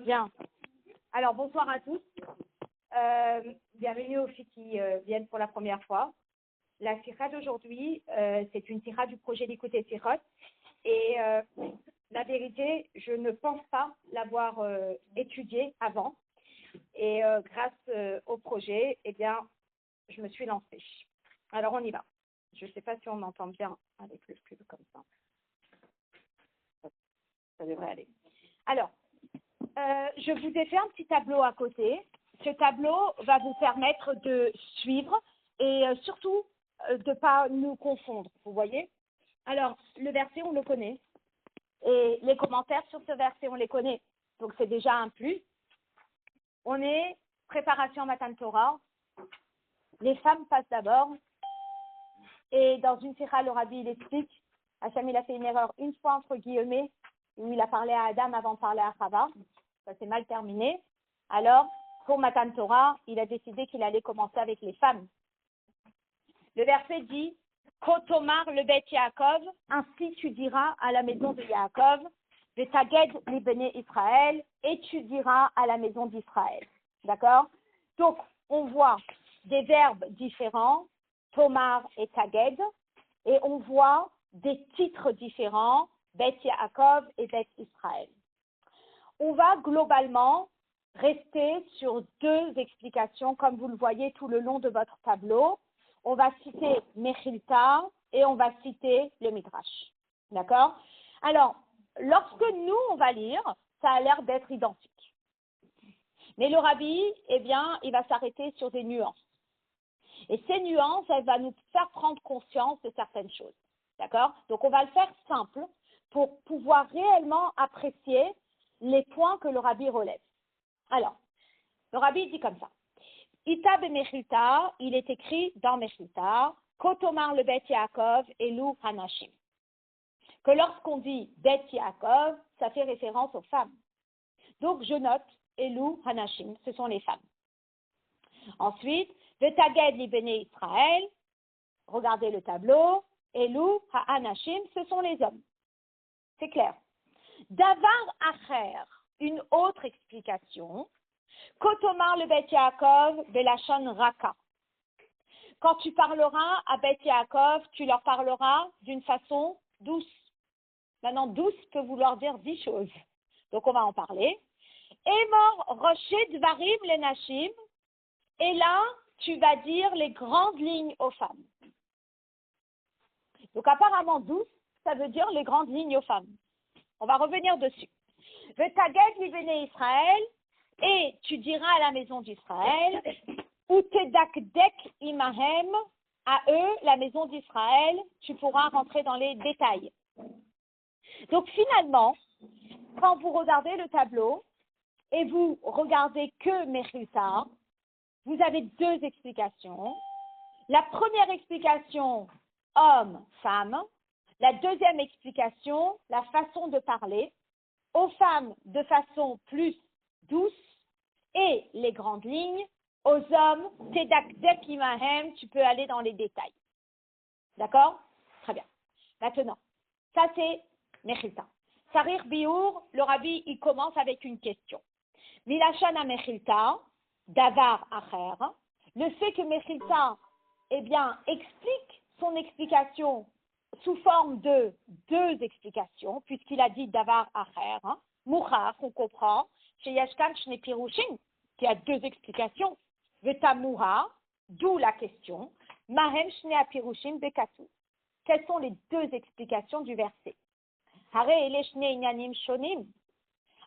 Bien. Alors, bonsoir à tous. Bienvenue aux filles qui viennent pour la première fois. La sira d'aujourd'hui, c'est une sira du projet d'écoute et sirot. Et la vérité, je ne pense pas l'avoir étudiée avant. Et grâce au projet, eh bien, je me suis lancée. Alors, on y va. Je ne sais pas si on m'entend bien avec le cube comme ça. Ça devrait aller. Alors, je vous ai fait un petit tableau à côté. Ce tableau va vous permettre de suivre et surtout de ne pas nous confondre, vous voyez. Alors, le verset, on le connaît. Et les commentaires sur ce verset, on les connaît. Donc, c'est déjà un plus. On est préparation Matan Torah. Les femmes passent d'abord. Et dans une sira, le rabbi, il explique, Hacham, il a fait une erreur une fois entre guillemets, où il a parlé à Adam avant de parler à Chava. Ça s'est mal terminé. Alors, pour Matan Torah, il a décidé qu'il allait commencer avec les femmes. Le verset dit, Kotomar le Bet Yaakov, ainsi tu diras à la maison de Yaakov, Vetaged li Bnei Israël, et tu diras à la maison d'Israël. D'accord? Donc, on voit des verbes différents, Tomar et Taged, et on voit des titres différents, Bet Yaakov et Bet Israël. On va globalement rester sur deux explications, comme vous le voyez tout le long de votre tableau. On va citer Mechilta et on va citer le Midrash. D'accord? Alors, lorsque nous, on va lire, ça a l'air d'être identique. Mais le rabbi, eh bien, il va s'arrêter sur des nuances. Et ces nuances, elles vont nous faire prendre conscience de certaines choses. D'accord? Donc, on va le faire simple pour pouvoir réellement apprécier les points que le rabbi relève. Alors, le rabbi dit comme ça. Ita Mechilta, il est écrit dans Mechilta, Kotomar le Bet Yaakov, Elu Hanashim. Que lorsqu'on dit Bet Yaakov, ça fait référence aux femmes. Donc, je note Elu Hanashim, ce sont les femmes. Ensuite, Vetaged li Bnei Israël, regardez le tableau, Elu Hanashim, ce sont les hommes. C'est clair. Davar Acher, une autre explication. Kotomar le Bet Yaakov, Belashon Raka. Quand tu parleras à Bet Yaakov, tu leur parleras d'une façon douce. Maintenant, douce peut vouloir dire 10 choses. Donc, on va en parler. Emor Rocher Dvarim le Nashim. Et là, tu vas dire les grandes lignes aux femmes. Donc, apparemment, douce, ça veut dire les grandes lignes aux femmes. On va revenir dessus. Vetaged li Bnei Israël. Et tu diras à la maison d'Israël, ou Tedakdek imahem, à eux, la maison d'Israël, tu pourras rentrer dans les détails. Donc finalement, quand vous regardez le tableau et vous regardez que Mechilta, vous avez deux explications. La première explication, homme, femme. La deuxième explication, la façon de parler. Aux femmes de façon plus douce et les grandes lignes. Aux hommes, Tedakdek imahem, tu peux aller dans les détails. D'accord? Très bien. Maintenant, ça c'est Mechilta. Sarir Biour, le rabbi, il commence avec une question. Milachana Mechilta, Davar Acher, le fait que Mechilta, eh bien, explique son explication sous forme de deux explications, puisqu'il a dit Davar Acher, Mouchar, on comprend, chez Yashkan Shne Pirushin, qui a deux explications, Vetamura, d'où la question, Mahem Shne Pirushin Bekatu. Quelles sont les deux explications du verset? Hare ele Shne Inyanim Shonim.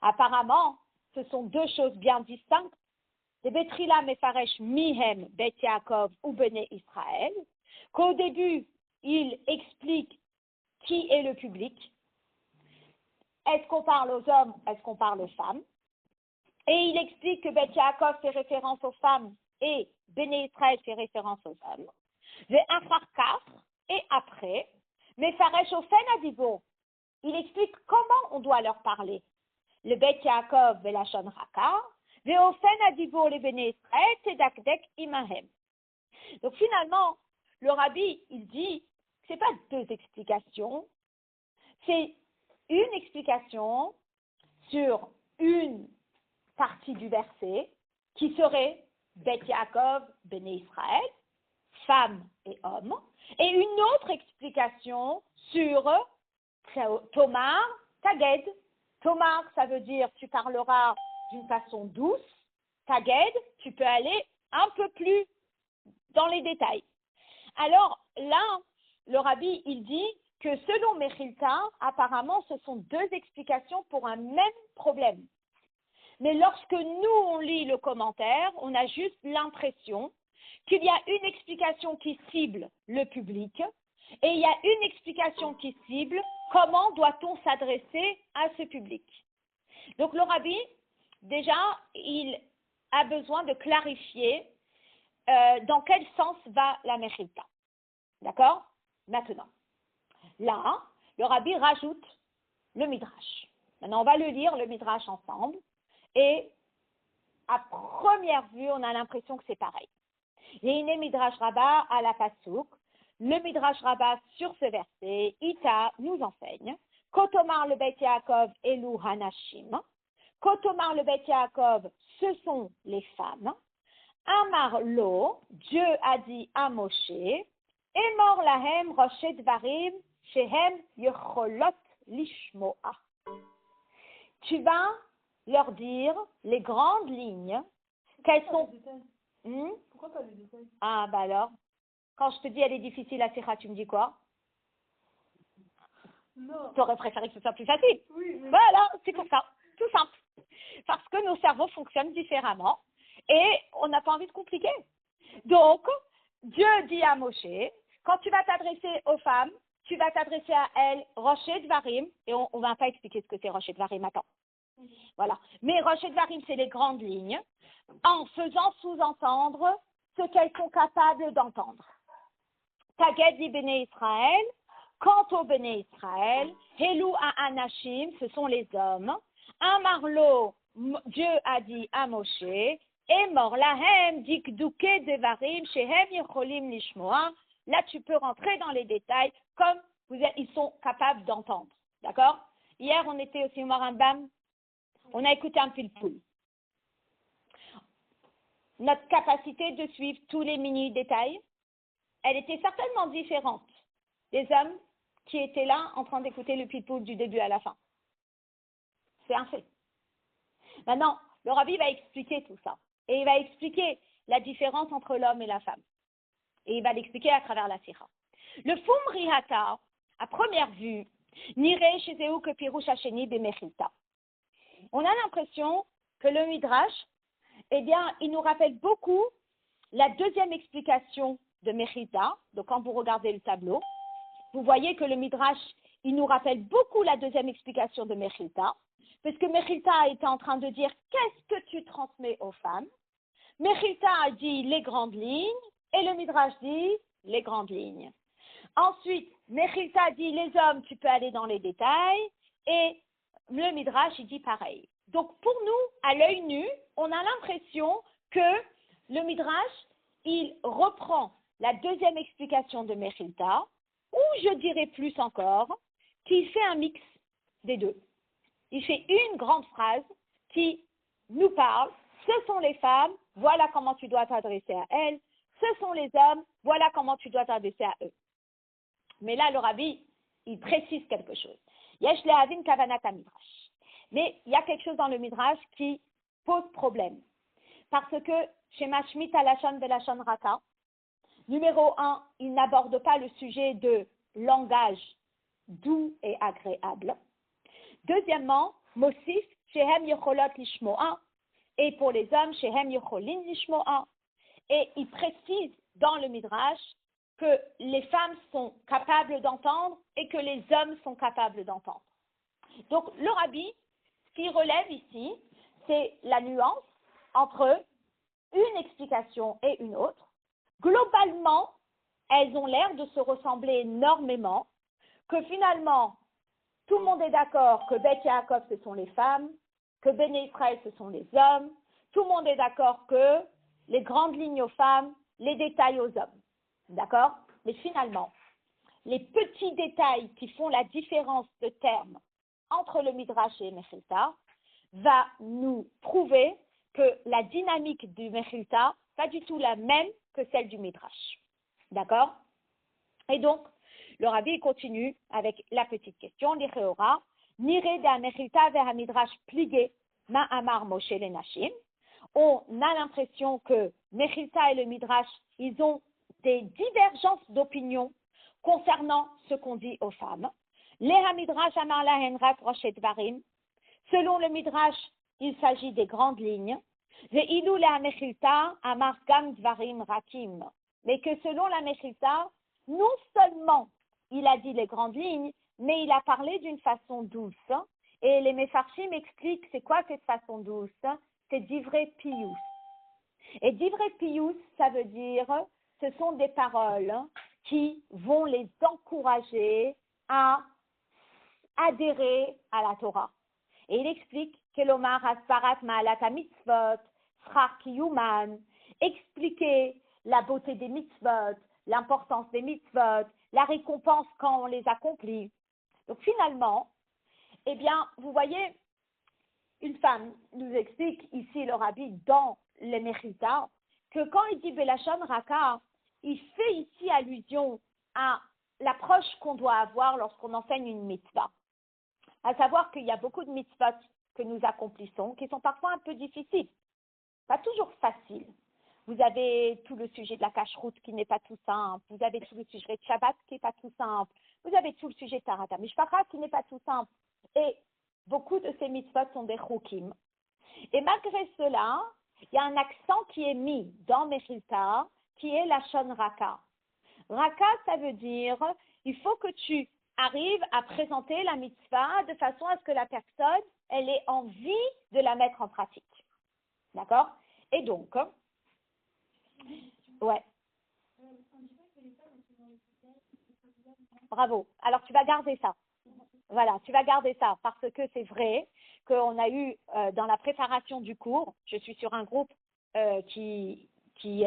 Apparemment, ce sont deux choses bien distinctes. De Betrila Mefaresh Mihem Bet Yaakov ou Bnei Israël, qu'au début, il explique qui est le public. Est-ce qu'on parle aux hommes? Est-ce qu'on parle aux femmes? Et il explique que Bet Yaakov fait référence aux femmes et Bnei Israël fait référence aux hommes. Et après, Mefaresh Ofen Adibo, il explique comment on doit leur parler. Le Bet Yaakov Belashon Raka, Veofen Adibo le Bnei Israël Tedakdek Imahem. Donc finalement, le rabbi, il dit que ce n'est pas deux explications, c'est une explication sur une partie du verset qui serait Bet Yaakov, Béné Israël, femme et homme, et une autre explication sur Tomar, Taged. Tomar, ça veut dire tu parleras d'une façon douce. Taged, tu peux aller un peu plus dans les détails. Alors là, le rabbi, il dit que selon Mechilta, apparemment, ce sont deux explications pour un même problème. Mais lorsque nous, on lit le commentaire, on a juste l'impression qu'il y a une explication qui cible le public et il y a une explication qui cible comment doit-on s'adresser à ce public. Donc le rabbi, déjà, il a besoin de clarifier dans quel sens va la Mechilta. D'accord? Maintenant, là, le rabbi rajoute le Midrash. Maintenant, on va le lire, le Midrash, ensemble. Et à première vue, on a l'impression que c'est pareil. Yéhiné Midrash Rabbah à la Passouk. Le Midrash Rabbah sur ce verset, Ita nous enseigne Kotomar le Bet Yaakov Elu Hanashim. Kotomar le Bet Yaakov, ce sont les femmes. Amar Lo, Dieu a dit à Moshe, Emor lahem Rosh Dvarim shehem yecholot lishmoa. Tu vas leur dire les grandes lignes qu'elles sont. Pourquoi pas les détails? Ah, bah alors, quand je te dis elle est difficile à Sikha, tu me dis quoi? Non. Tu aurais préféré que ce soit plus facile. Oui, mais... Voilà, c'est pour ça, tout simple. Parce que nos cerveaux fonctionnent différemment et on n'a pas envie de compliquer. Donc, Dieu dit à Moshe, quand tu vas t'adresser aux femmes, tu vas t'adresser à elles, Rocher Dvarim, et on ne va pas expliquer ce que c'est Rocher Dvarim, attends. Voilà. Mais Rocher Dvarim, c'est les grandes lignes, en faisant sous-entendre ce qu'elles sont capables d'entendre. Taged li Béné Israël, quant au Béné Israël, Helou à Anashim, ce sont les hommes. Amarlo, Dieu a dit à Moshe, et mort lahem dikduke devarim shehem yecholim lishmoa. Là, tu peux rentrer dans les détails comme ils sont capables d'entendre. D'accord? Hier, on était au Simon Rambam, on a écouté un pilpoul. Notre capacité de suivre tous les mini-détails, elle était certainement différente des hommes qui étaient là en train d'écouter le pilpoul du début à la fin. C'est un fait. Maintenant, le rabbi va expliquer tout ça. Et il va expliquer la différence entre l'homme et la femme. Et il va l'expliquer à travers la sira. Le Fum Rihata, à première vue, n'irait chez eux que Pirouche Hacheni Bemechilta. On a l'impression que le Midrash, eh bien, il nous rappelle beaucoup la deuxième explication de Mechilta. Donc, quand vous regardez le tableau, vous voyez que le Midrash, il nous rappelle beaucoup la deuxième explication de Mechilta, parce que Mechilta était en train de dire qu'est-ce que tu transmets aux femmes. Mechilta a dit les grandes lignes, et le Midrash dit les grandes lignes. Ensuite, Mechilta dit les hommes, tu peux aller dans les détails, et le Midrash, il dit pareil. Donc, pour nous, à l'œil nu, on a l'impression que le Midrash, il reprend la deuxième explication de Mechilta, ou je dirais plus encore, qu'il fait un mix des deux. Il fait une grande phrase qui nous parle, ce sont les femmes, voilà comment tu dois t'adresser à elles, ce sont les hommes, voilà comment tu dois t'adresser à eux. Mais là, le rabbi, il précise quelque chose. Yesh lehavin kavanat midrash. Mais il y a quelque chose dans le Midrash qui pose problème. Parce que chez Mashmit Alashon Velashon Raka, numéro 1, il n'aborde pas le sujet de langage doux et agréable. Deuxièmement, Mosif, Shehem Yecholot Lishmoa, et pour les hommes, Shehem Yecholin Lishmoa. Et il précise dans le Midrash que les femmes sont capables d'entendre et que les hommes sont capables d'entendre. Donc, le rabbi, ce qu'il relève ici, c'est la nuance entre une explication et une autre. Globalement, elles ont l'air de se ressembler énormément, que finalement, tout le monde est d'accord que Bet Yaakov, ce sont les femmes, que Béné Israël, ce sont les hommes. Tout le monde est d'accord que les grandes lignes aux femmes, les détails aux hommes. D'accord? Mais finalement, les petits détails qui font la différence de termes entre le Midrash et Mechilta, va nous prouver que la dynamique du Mechilta pas du tout la même que celle du Midrash. D'accord? Et donc, le Rabbi continue avec la petite question, l'Icheora, Nire da Mechilta vers Midrash pligé, ma amar Moshe le Nashim. On a l'impression que Mechilta et le Midrash, ils ont des divergences d'opinion concernant ce qu'on dit aux femmes. Leha Midrash amar lahen rak roshet varim. Selon le Midrash, il s'agit des grandes lignes. Ve'ilu leha Mechilta amar gam dvarim rakim. Mais que selon la Mechilta, non seulement il a dit les grandes lignes, mais il a parlé d'une façon douce. Et les Mefarshim expliquent c'est quoi cette façon douce? C'est divrei pius. Et divrei pius, ça veut dire, ce sont des paroles qui vont les encourager à adhérer à la Torah. Et il explique que l'omar asparat ma'alat mitzvot, schar kiyuman, expliquer la beauté des mitzvot, l'importance des mitzvot, la récompense quand on les accomplit. Donc finalement, eh bien, vous voyez, une femme nous explique ici le Rabbi dans les Mechilta que quand il dit Belashon Raka, il fait ici allusion à l'approche qu'on doit avoir lorsqu'on enseigne une mitzvah. À savoir qu'il y a beaucoup de mitzvot que nous accomplissons qui sont parfois un peu difficiles, pas toujours faciles. Vous avez tout le sujet de la cache-route qui n'est pas tout simple. Vous avez tout le sujet de Shabbat qui n'est pas tout simple. Vous avez tout le sujet de Tarata Mishpacha qui n'est pas tout simple. Et beaucoup de ces mitzvot sont des chukim. Et malgré cela, il y a un accent qui est mis dans Mechilta qui est la Shon Raka. Raka, ça veut dire, il faut que tu arrives à présenter la mitzvah de façon à ce que la personne, elle ait envie de la mettre en pratique. D'accord? Et donc, ouais. Bravo. Alors, tu vas garder ça. Voilà, tu vas garder ça parce que c'est vrai qu'on a eu dans la préparation du cours, je suis sur un groupe qui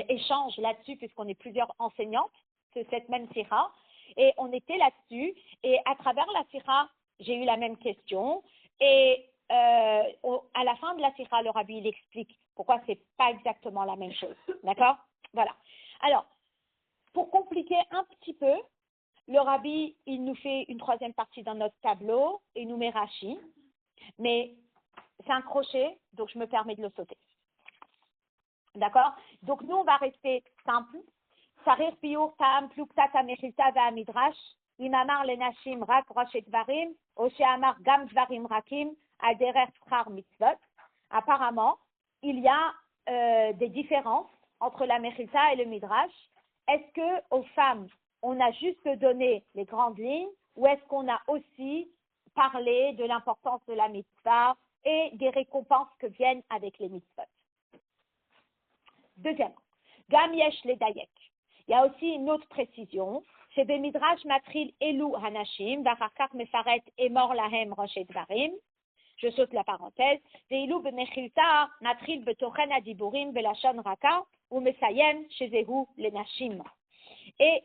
échange là-dessus puisqu'on est plusieurs enseignantes de cette même sira et on était là-dessus et à travers la sira, j'ai eu la même question et à la fin de la sira, le Rabbi il explique pourquoi c'est pas exactement la même chose. D'accord? Voilà. Alors, pour compliquer un petit peu, le Rabbi, il nous fait une troisième partie dans notre tableau et nous met Rashi. Mais c'est un crochet, donc je me permets de le sauter. D'accord? Donc nous, on va rester simple. Sarir piur ta'am pluktat amechilta va'amidrash. Imamar lenashim rak roshet varim. Osheamar gam varim rakim. Aderer schar mitzvot. Apparemment, il y a des différences entre la mechilta et le midrash. Est-ce que aux femmes, on a juste donné les grandes lignes ou est-ce qu'on a aussi parlé de l'importance de la mitzvah et des récompenses que viennent avec les mitzvot? Deuxièmement, Gam yesh ledayek. Il y a aussi une autre précision. Chez Bemidrash matril elu hanashim, v'acharkach mefaret emor lahem roshet varim. Je saute la parenthèse. Ve'ilu b'mechilta matril betochen adiburim belashon raka ou mesayem shezehu lenashim. Et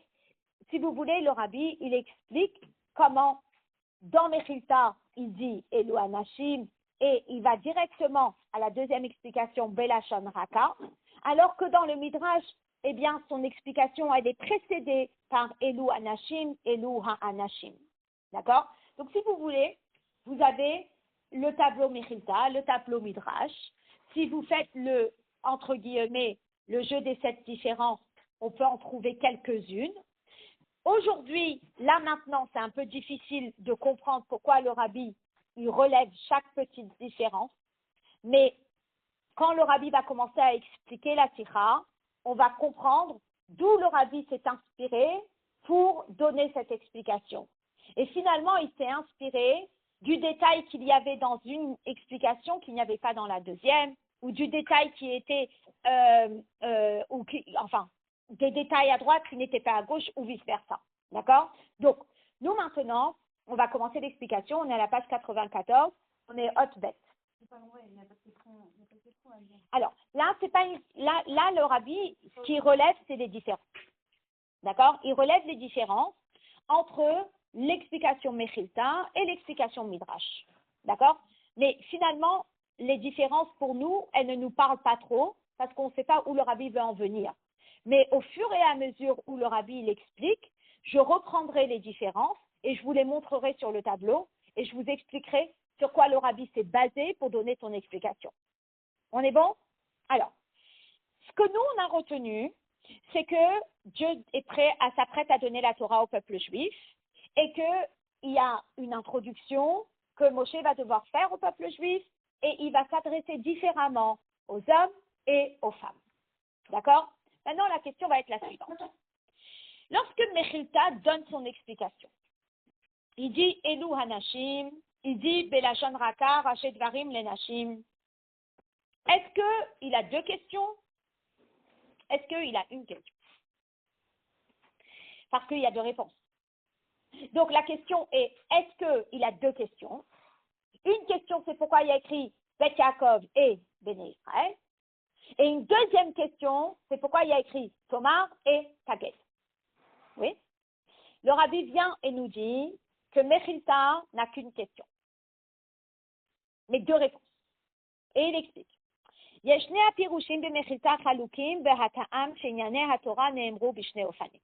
si vous voulez, le Rabbi, il explique comment, dans Mechilta, il dit Elu Anashim, et il va directement à la deuxième explication, Belashon Raka, alors que dans le Midrash, eh bien, son explication, elle est précédée par Elu Anashim, Elu Ha-Anashim. D'accord? Donc, si vous voulez, vous avez le tableau Mechilta, le tableau Midrash. Si vous faites le, entre guillemets, le jeu des 7 différences, on peut en trouver quelques-unes. Aujourd'hui, là maintenant, c'est un peu difficile de comprendre pourquoi le Rabbi il relève chaque petite différence. Mais quand le Rabbi va commencer à expliquer la Sira, on va comprendre d'où le Rabbi s'est inspiré pour donner cette explication. Et finalement, il s'est inspiré du détail qu'il y avait dans une explication qu'il n'y avait pas dans la deuxième, ou du détail qui était, des détails à droite qui n'étaient pas à gauche ou vice-versa. D'accord? Donc, nous maintenant, on va commencer l'explication. On est à la page 94. On est hot bet. Alors, là, c'est pas là, le Rabbi, ce qu'il relève, c'est les différences. D'accord? Il relève les différences entre l'explication Mechilta et l'explication Midrash. D'accord? Mais finalement, les différences pour nous, elles ne nous parlent pas trop parce qu'on ne sait pas où le rabbi veut en venir. Mais au fur et à mesure où le rabbi l'explique, je reprendrai les différences et je vous les montrerai sur le tableau et je vous expliquerai sur quoi le rabbi s'est basé pour donner son explication. On est bon? Alors, ce que nous, on a retenu, c'est que Dieu s'apprête à donner la Torah au peuple juif et qu'il y a une introduction que Moshe va devoir faire au peuple juif et il va s'adresser différemment aux hommes et aux femmes. D'accord? Maintenant, la question va être la suivante. Lorsque Mechilta donne son explication, il dit Elu Hanashim, il dit Belashon Raka, Rachet Dvarim Lenashim. Est-ce qu'il a deux questions? Est-ce qu'il a une question? Parce qu'il y a deux réponses. Donc la question est, est-ce qu'il a deux questions? Une question, c'est pourquoi il y a écrit Bet Yaakov et Béné Israël. Et une deuxième question, c'est pourquoi il y a écrit Tomar et Taged. Oui? Le rabbi vient et nous dit que Mechilta n'a qu'une question, mais deux réponses. Et il explique. ישני הפירושים במחילתא חלוקים והטעם שענייני התורה נאמרו בשני אופנים.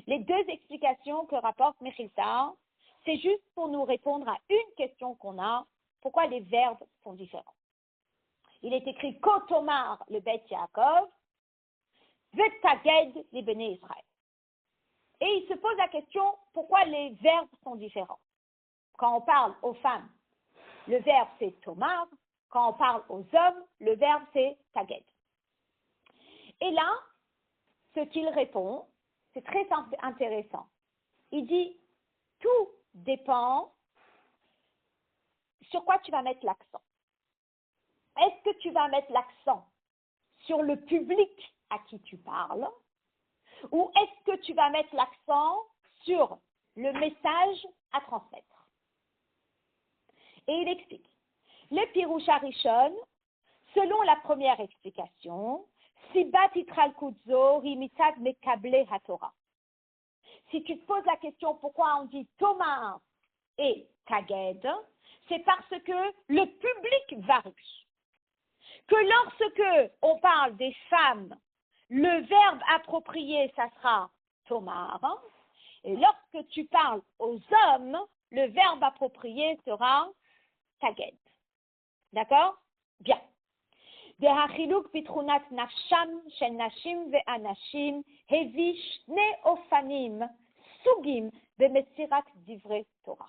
Les deux explications que rapporte Mechilta, c'est juste pour nous répondre à une question qu'on a, pourquoi les verbes sont différents. Il est écrit Kotomar le Bet Yaakov, Vetaged les Béné Israël. Et il se pose la question, pourquoi les verbes sont différents? Quand on parle aux femmes, le verbe c'est Tomar. Quand on parle aux hommes, le verbe c'est Taged. Et là, ce qu'il répond, c'est très intéressant. Il dit, tout dépend sur quoi tu vas mettre l'accent. Est-ce que tu vas mettre l'accent sur le public à qui tu parles ou est-ce que tu vas mettre l'accent sur le message à transmettre? Et il explique. Le Pirouch Arishon, selon la première explication, Sibat Itral Kudzo Rimitzad Mekable HaTorah. Si tu te poses la question pourquoi on dit Tomar et Taged, c'est parce que le public varie. Que lorsque on parle des femmes, le verbe approprié, ça sera Tomar. Et lorsque tu parles aux hommes, le verbe approprié sera Taged. D'accord? Bien. והחילוק בתכונת נפשם של נשים ואנשים הביא שני אופנים, סוגים, במסירת דברי תורה.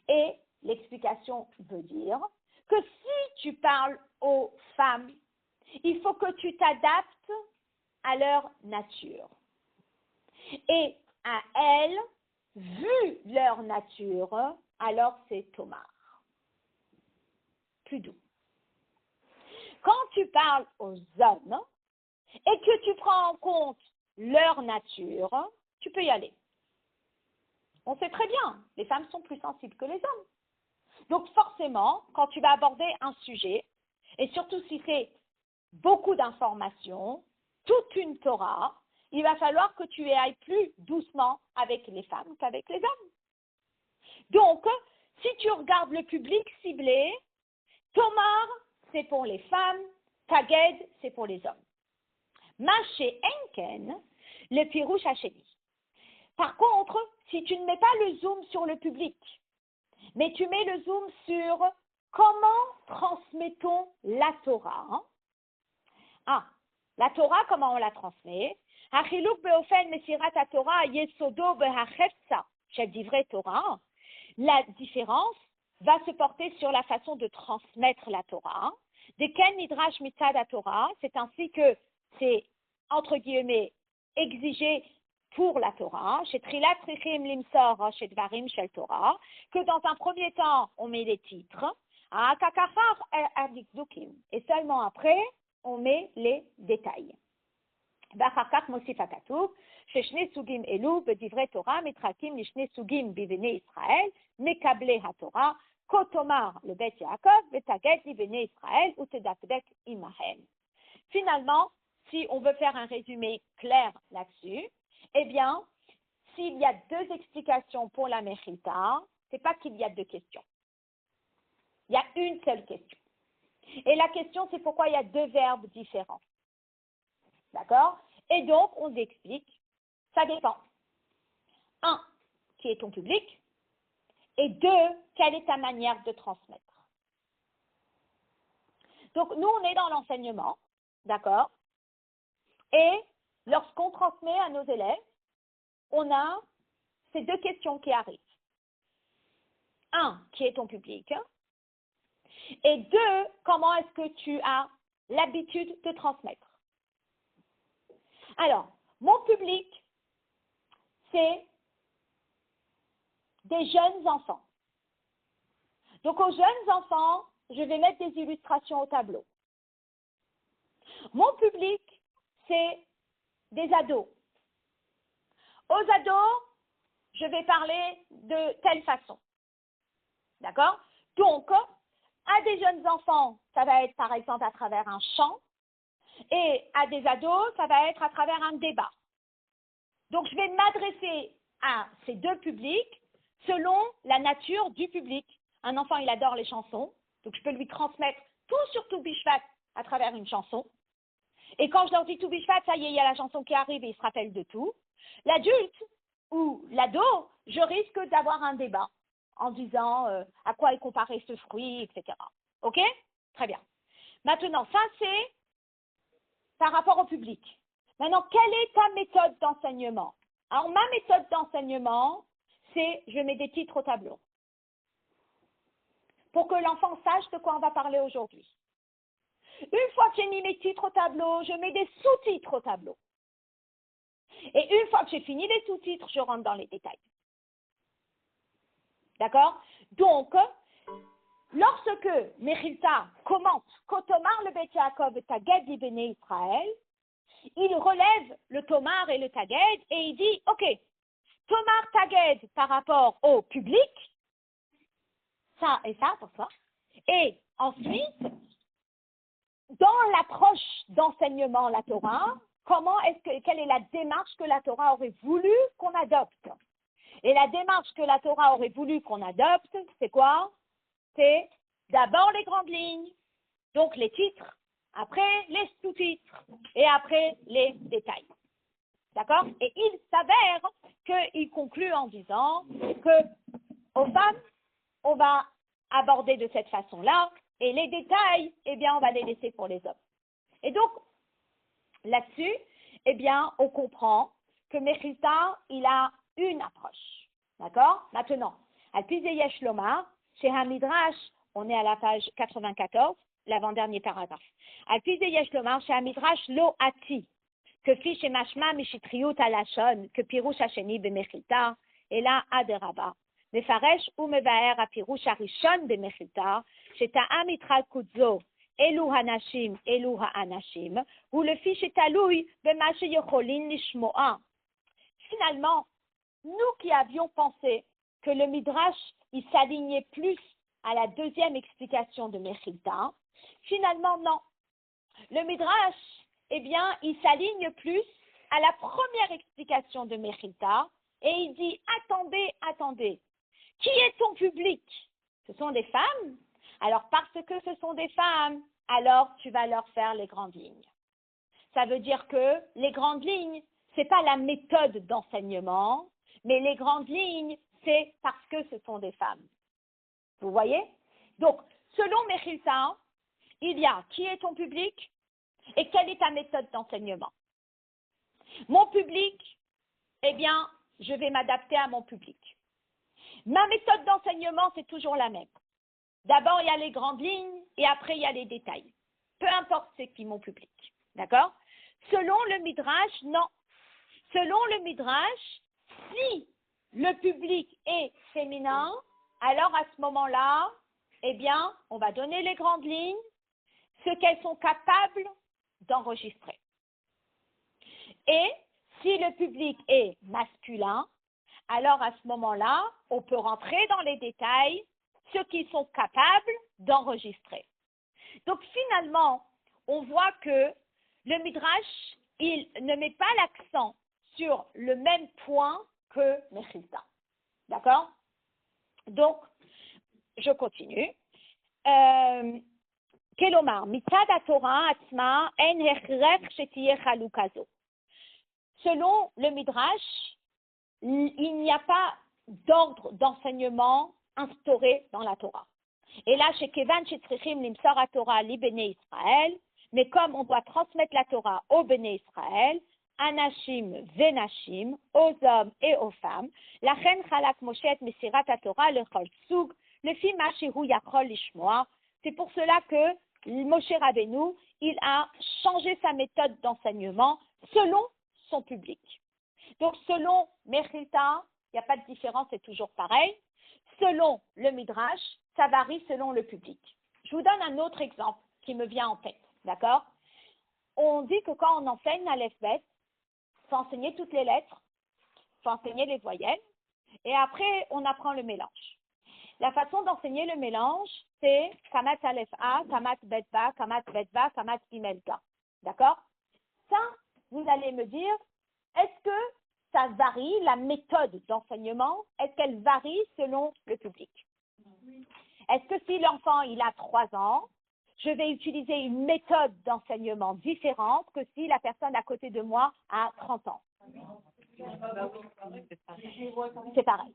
Et l'explication veut dire que si tu parles aux femmes, il faut que tu t'adaptes à leur nature. Et à elles, vu leur nature, alors c'est Tomar. Plus doux. Quand tu parles aux hommes et que tu prends en compte leur nature, tu peux y aller. On sait très bien, les femmes sont plus sensibles que les hommes. Donc forcément, quand tu vas aborder un sujet, et surtout si c'est beaucoup d'informations, toute une Torah, il va falloir que tu ailles plus doucement avec les femmes qu'avec les hommes. Donc, si tu regardes le public ciblé, Tomar, c'est pour les femmes, Taged, c'est pour les hommes. Maché Enken, le Pirouch Hacheni. Par contre, si tu ne mets pas le zoom sur le public, mais tu mets le zoom sur comment transmet-on la Torah. La Torah, comment on la transmet? Achiluk beofen mesirat haTorah yesodo behachefza shel divrei Torah. La différence va se porter sur la façon de transmettre la Torah. Deken nidrash mitzad haTorah, c'est ainsi que c'est, entre guillemets, exigé pour la Torah, chez Trilat Trichim Limsor, chez Dvarim Shel Torah, que dans un premier temps, on met les titres, et seulement après, on met les détails. Bachakach Mosif Akatub, chez Shne Sugim Elu, Bedivre Torah, Mitrakim Lishne Sugim Bivene Israël, Mekable HaTorah, Kotomar le Bet Yaakov, Betaged Bivene Israël, ou Tedakdek Imahem. Finalement, si on veut faire un résumé clair là-dessus, eh bien, s'il y a deux explications pour la Mechilta, ce n'est pas qu'il y a deux questions. Il y a une seule question. Et la question, c'est pourquoi il y a deux verbes différents. D'accord? Et donc, on explique, ça dépend. Un, qui est ton public? Et deux, quelle est ta manière de transmettre? Donc, nous, on est dans l'enseignement, d'accord? Et lorsqu'on transmet à nos élèves, on a ces deux questions qui arrivent. Un, qui est ton public? Et deux, comment est-ce que tu as l'habitude de transmettre? Alors, mon public, c'est des jeunes enfants. Donc, aux jeunes enfants, je vais mettre des illustrations au tableau. Mon public, c'est des ados. Aux ados, je vais parler de telle façon. D'accord? Donc, à des jeunes enfants, ça va être par exemple à travers un chant, et à des ados, ça va être à travers un débat. Donc, je vais m'adresser à ces deux publics selon la nature du public. Un enfant, il adore les chansons, donc je peux lui transmettre tout sur To Bishvat à travers une chanson. Et quand je leur dis To Bishvat, ça y est, il y a la chanson qui arrive et il se rappelle de tout. L'adulte ou l'ado, je risque d'avoir un débat en disant à quoi est comparé ce fruit, etc. OK? Très bien. Maintenant, ça, c'est par rapport au public. Maintenant, quelle est ta méthode d'enseignement? Alors, ma méthode d'enseignement, c'est je mets des titres au tableau pour que l'enfant sache de quoi on va parler aujourd'hui. Une fois que j'ai mis mes titres au tableau, je mets des sous-titres au tableau. Et une fois que j'ai fini les sous-titres, je rentre dans les détails. D'accord? Donc, lorsque Mechilta commente Kotomar le Bet Yaakov Taged Ibné Israël, il relève le Tomar et le Taged et il dit, OK, Tomar Taged par rapport au public, ça et ça pour toi. Et ensuite, dans l'approche d'enseignement la Torah, quelle est la démarche que la Torah aurait voulu qu'on adopte? Et la démarche que la Torah aurait voulu qu'on adopte, c'est quoi? C'est d'abord les grandes lignes, donc les titres, après les sous-titres et après les détails. D'accord? Et il s'avère qu'il conclut en disant que aux femmes, on va aborder de cette façon-là et les détails, eh bien, on va les laisser pour les hommes. Et donc, là-dessus, eh bien, on comprend que Mechilta, il a une approche. D'accord? Maintenant, Al-Pi Yesh Lomar, chez Hamidrash, on est à la page 94, l'avant-dernier paragraphe. Al-Pi Yesh Lomar, chez Hamidrash Lo Ati, que fi chez Mashma Mishitriut Alashon, que Pirouche Hacheni Bemechilta, et là, Aderaba. Mefaresh ou Mevaer a Pirouche Arishon Bemechilta, chez Ta'am Itral Kudzo, Elu Hanashim, Elu Ha'anashim, ou le fiche est aloui, Bemache Yocholin Lishmoa. Finalement, nous qui avions pensé que le Midrash, il s'alignait plus à la deuxième explication de Mechilta, finalement, non. Le Midrash, eh bien, il s'aligne plus à la première explication de Mechilta, et il dit, attendez, attendez, qui est ton public? Ce sont des femmes? Alors, parce que ce sont des femmes, alors tu vas leur faire les grandes lignes. Ça veut dire que les grandes lignes, ce n'est pas la méthode d'enseignement, mais les grandes lignes, c'est parce que ce sont des femmes. Vous voyez? Donc, selon Mechilta, il y a qui est ton public et quelle est ta méthode d'enseignement. Mon public, eh bien, je vais m'adapter à mon public. Ma méthode d'enseignement, c'est toujours la même. D'abord, il y a les grandes lignes et après, il y a les détails. Peu importe c'est qui mon public. D'accord? Selon le Midrash, non. Selon le Midrash, si le public est féminin, alors à ce moment-là, eh bien, on va donner les grandes lignes, ce qu'elles sont capables d'enregistrer. Et si le public est masculin, alors à ce moment-là, on peut rentrer dans les détails, ceux qui sont capables d'enregistrer. Donc finalement, on voit que le Midrash, il ne met pas l'accent sur le même point que Mechilta. D'accord? Donc, je continue. Kelomar, mitzad haTorah atzma en hechrech shetiyeh chalukah zo. Selon le Midrash, il n'y a pas d'ordre d'enseignement instauré dans la Torah. Et là, chez Kevan, chez Tzrichim, l'imsor haTorah li Bnei Israël, mais comme on doit transmettre la Torah aux Bnei Israël, Anashim venashim, aux hommes et aux femmes, lachen chalak Moshe et mesirat haTorah lechol sug, le fi ma shehu yachol lishmoa. C'est pour cela que Moshe Rabbeinu, il a changé sa méthode d'enseignement selon son public. Donc, selon Mechilta, il n'y a pas de différence, c'est toujours pareil. Selon le Midrash, ça varie selon le public. Je vous donne un autre exemple qui me vient en tête, d'accord? On dit que quand on enseigne à l'Alphabet, il faut enseigner toutes les lettres, il faut enseigner les voyelles, et après, on apprend le mélange. La façon d'enseigner le mélange, c'est Kamat Aleph A, Kamat Bet Ba, Kamat Bet Ba, Kamat Gimel Ga. D'accord? Ça, vous allez me dire, est-ce que ça varie, la méthode d'enseignement, est-ce qu'elle varie selon le public? Oui. Est-ce que si l'enfant il a 3 ans, je vais utiliser une méthode d'enseignement différente que si la personne à côté de moi a 30 ans? C'est pareil.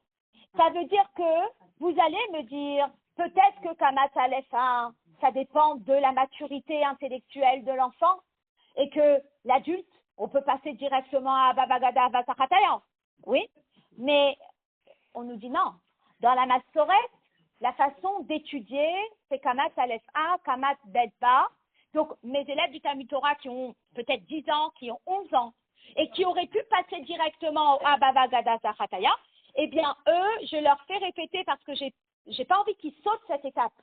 Ça veut dire que vous allez me dire, peut-être que Kamat Aleph A, ça dépend de la maturité intellectuelle de l'enfant et que l'adulte, on peut passer directement à Babagada Vasachataya. Oui, mais on nous dit non. Dans la Massoret, la façon d'étudier, c'est Kamat Aleph A, Kamat Bet Ba. Donc, mes élèves du Talmud Torah qui ont peut-être 10 ans, qui ont 11 ans, et qui auraient pu passer directement à Babagada Vasachataya, eh bien, eux, je leur fais répéter parce que j'ai pas envie qu'ils sautent cette étape.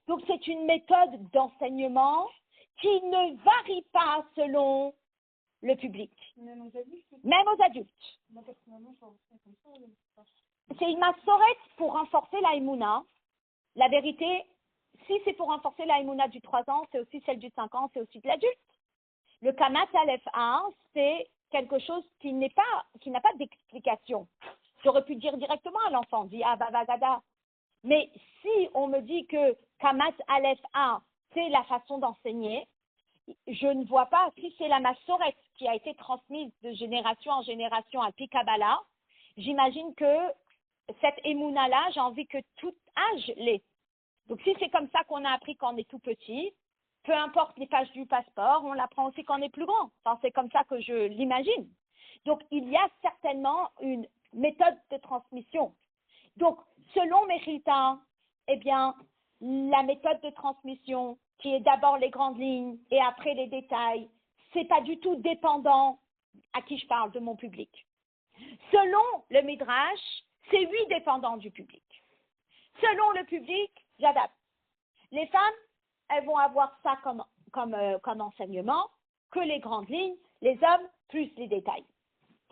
Donc, c'est une méthode d'enseignement qui ne varie pas selon le public. Même aux adultes? Même aux adultes. Moi, personnellement, je comme ça. C'est une massorette pour renforcer la Emouna. La vérité, si c'est pour renforcer la Emouna du 3 ans, c'est aussi celle du 5 ans, c'est aussi de l'adulte. Le Kamat Aleph A, c'est quelque chose qui n'a pas d'explication. J'aurais pu dire directement à l'enfant, dit ah Babagada. Mais si on me dit que Kamat Aleph A, c'est la façon d'enseigner, je ne vois pas, si c'est la massorette qui a été transmise de génération en génération à Pi Kabbalah, j'imagine que cette émouna-là, j'ai envie que tout âge l'ait. Donc si c'est comme ça qu'on a appris quand on est tout petit, peu importe les pages du passeport, on l'apprend aussi quand on est plus grand. Enfin, c'est comme ça que je l'imagine. Donc il y a certainement une méthode de transmission. Donc, selon Mechilta, eh bien, la méthode de transmission, qui est d'abord les grandes lignes et après les détails, c'est pas du tout dépendant à qui je parle, de mon public. Selon le Midrash, c'est 8 dépendants du public. Selon le public, j'adapte. Les femmes, elles vont avoir ça comme enseignement, que les grandes lignes, les hommes, plus les détails.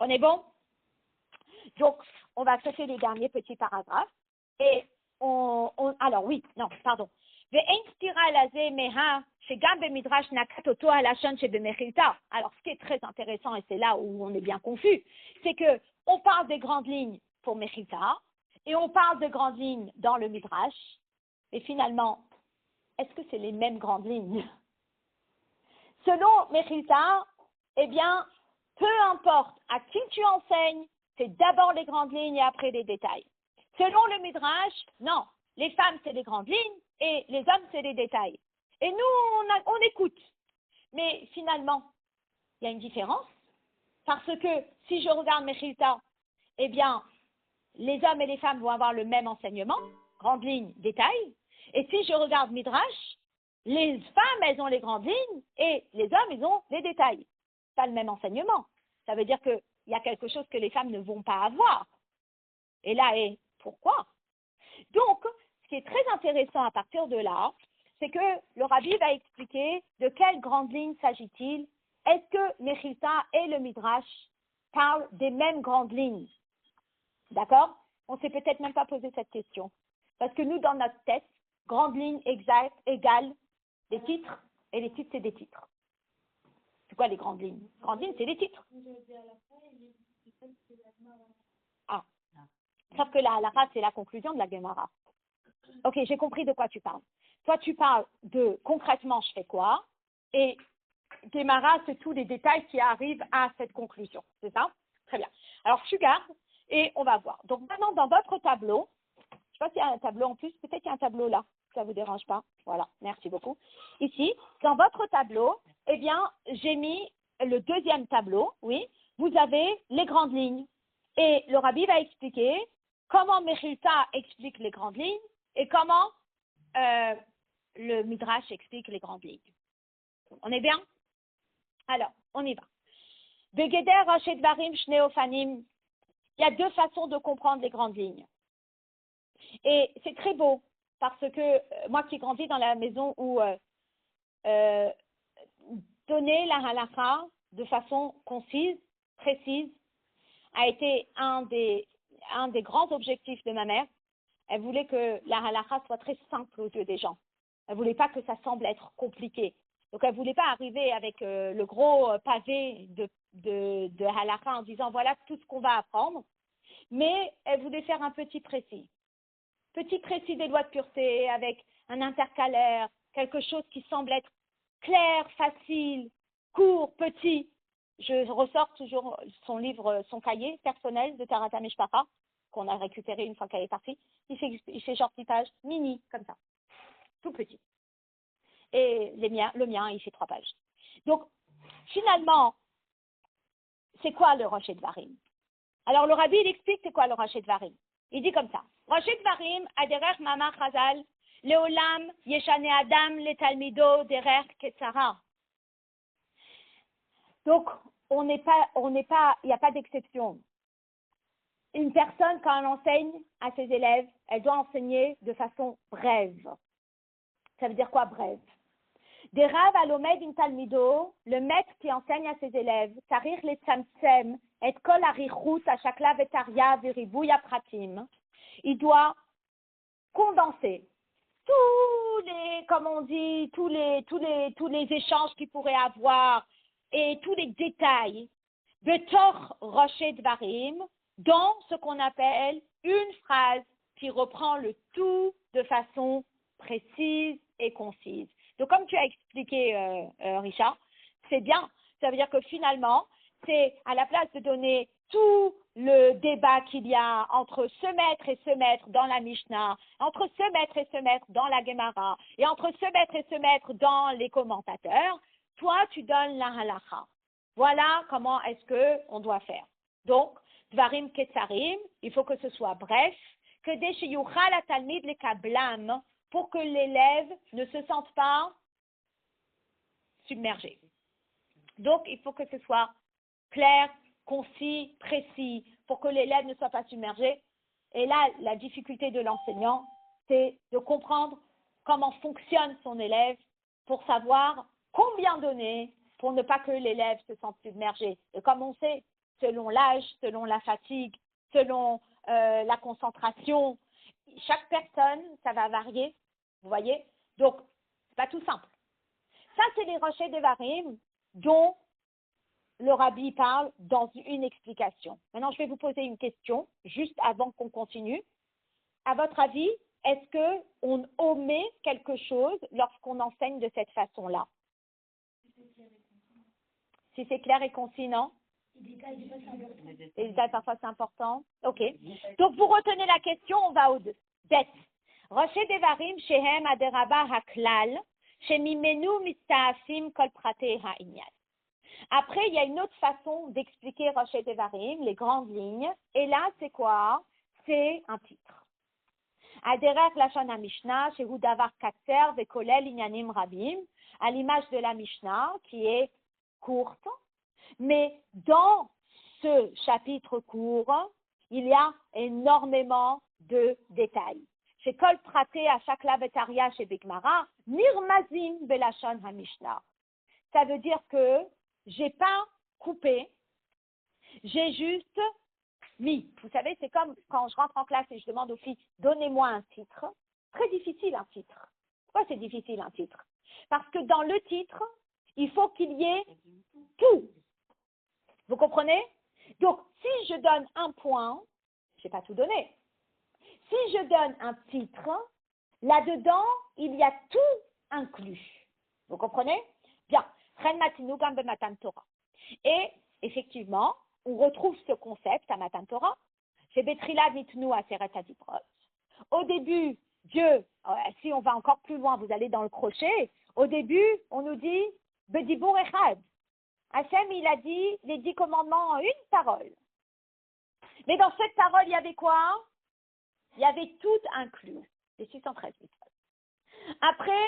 On est bon? Donc, on va chercher les derniers petits paragraphes. Et alors oui, non, pardon. Alors, ce qui est très intéressant, et c'est là où on est bien confus, c'est que on parle des grandes lignes pour Mechilta, et on parle de grandes lignes dans le Midrash, et finalement, est-ce que c'est les mêmes grandes lignes? Selon Mechilta, eh bien, peu importe à qui tu enseignes, c'est d'abord les grandes lignes et après les détails. Selon le Midrash, non, les femmes c'est les grandes lignes et les hommes c'est les détails. Et nous, on écoute. Mais finalement, il y a une différence. Parce que si je regarde Mechilta, eh bien, les hommes et les femmes vont avoir le même enseignement, grandes lignes, détails. Et si je regarde Midrash, les femmes, elles ont les grandes lignes et les hommes, ils ont les détails. Pas le même enseignement. Ça veut dire qu'il y a quelque chose que les femmes ne vont pas avoir. Et là, pourquoi? Donc, ce qui est très intéressant à partir de là, c'est que le Rabbi va expliquer de quelle grande ligne s'agit-il. Est-ce que Mechilta et le Midrash parlent des mêmes grandes lignes? D'accord? On ne s'est peut-être même pas posé cette question. Parce que nous, dans notre tête, grande ligne exacte égale des titres, et les titres, c'est des titres. C'est quoi les grandes lignes? Grandes lignes, c'est les titres. Ah. Sauf que la halakha, c'est la conclusion de la Gemara. Ok, j'ai compris de quoi tu parles. Toi, tu parles de concrètement, je fais quoi? Et Gemara, c'est tous les détails qui arrivent à cette conclusion. C'est ça? Très bien. Alors, tu gardes et on va voir. Donc, maintenant, dans votre tableau, je ne sais pas s'il y a un tableau en plus, peut-être qu'il y a un tableau là, ça ne vous dérange pas. Voilà, merci beaucoup. Ici, dans votre tableau, eh bien, j'ai mis le deuxième tableau, oui, vous avez les grandes lignes. Et le rabbi va expliquer comment Mechilta explique les grandes lignes et comment le Midrash explique les grandes lignes. On est bien? Alors, on y va. Begeder Rosh Dvarim Shnei Ofanim. Il y a deux façons de comprendre les grandes lignes. Et c'est très beau, parce que moi qui grandis dans la maison où donner la halakha de façon concise, précise, a été un des grands objectifs de ma mère. Elle voulait que la halakha soit très simple aux yeux des gens. Elle ne voulait pas que ça semble être compliqué. Donc, elle ne voulait pas arriver avec le gros pavé de halakha en disant voilà tout ce qu'on va apprendre. Mais elle voulait faire un petit précis. Petit précis des lois de pureté avec un intercalaire, quelque chose qui semble être clair, facile, court, petit. Je ressors toujours son livre, son cahier personnel de Tarata Mishpacha, qu'on a récupéré une fois qu'elle est partie. Il fait genre 6 pages, mini, comme ça, tout petit. Et le mien, il fait 3 pages. Donc, finalement, c'est quoi le Rosh Dvarim? Alors, le rabbi, il explique c'est quoi le Rosh Dvarim. Il dit comme ça. Rosh Dvarim, aderer mama chazal, leolam yeshane adam le talmido derer ketzara. Donc, il n'y a pas d'exception. Une personne, quand elle enseigne à ses élèves, elle doit enseigner de façon brève. Ça veut dire quoi, brève? Des rav alomed in talmido, le maître qui enseigne à ses élèves, tarir le tzamtzem, et kol arichut ashakla vetaria viribouya pratim. Il doit condenser tous les, comme on dit, tous les échanges qu'il pourrait avoir et tous les détails de Tor Rosh Dvarim dans ce qu'on appelle une phrase qui reprend le tout de façon précise et concise. Donc, comme tu as expliqué, Richard, c'est bien. Ça veut dire que finalement, c'est à la place de donner tout le débat qu'il y a entre ce maître et ce maître dans la Mishnah, entre ce maître et ce maître dans la Gemara, et entre ce maître et ce maître dans les commentateurs, toi, tu donnes la halakha. Voilà comment est-ce qu'on doit faire. Donc, Dvarim Ketsarim, il faut que ce soit bref, que Deshiyuchal Atalmid le Kablam, pour que l'élève ne se sente pas submergé. Donc, il faut que ce soit clair, concis, précis, pour que l'élève ne soit pas submergé. Et là, la difficulté de l'enseignant, c'est de comprendre comment fonctionne son élève pour savoir combien donner pour ne pas que l'élève se sente submergé. Et comme on sait, selon l'âge, selon la fatigue, selon la concentration, chaque personne, ça va varier, vous voyez. Donc, c'est pas tout simple. Ça, c'est les Rosh Dvarim dont le rabbi parle dans une explication. Maintenant, je vais vous poser une question, juste avant qu'on continue. À votre avis, est-ce qu'on omet quelque chose lorsqu'on enseigne de cette façon-là? Si c'est clair et concis, non? Les détails, parfois, c'est important. OK. Donc, vous retenez la question, on va au bet. Rosh Devarim shehem aderaba haklal, shemimenu mistaafim kol prate ha'inyan. Après, il y a une autre façon d'expliquer Rosh Devarim, les grandes lignes. Et là, c'est quoi? C'est un titre. Aderer lashon ha-mishnah, shehu davar katser vekolel inyanim rabim, à l'image de la Mishnah, qui est courte. Mais dans ce chapitre court, il y a énormément de détails. Chez Kol Praté, à chaque lavetaria chez Bigmara, Nirmazim belashon ha-mishnah. Ça veut dire que j'ai pas coupé, j'ai juste mis. Vous savez, c'est comme quand je rentre en classe et je demande aux filles, donnez-moi un titre. Très difficile un titre. Pourquoi c'est difficile un titre? Parce que dans le titre, il faut qu'il y ait tout. Vous comprenez? Donc, si je donne un point, je n'ai pas tout donné. Si je donne un titre, Là-dedans, il y a tout inclus. Vous comprenez? Bien. Et effectivement, on retrouve ce concept à Matan Torah. Chez Betrila Nitnu Aseret Adibrot. Au début, Dieu, si on va encore plus loin, vous allez dans le crochet. Au début, on nous dit Bedibur Echad. Hachem, il a dit les 10 commandements en une parole. Mais dans cette parole, il y avait quoi? Il y avait tout inclus, les 613 mitzvot. Après,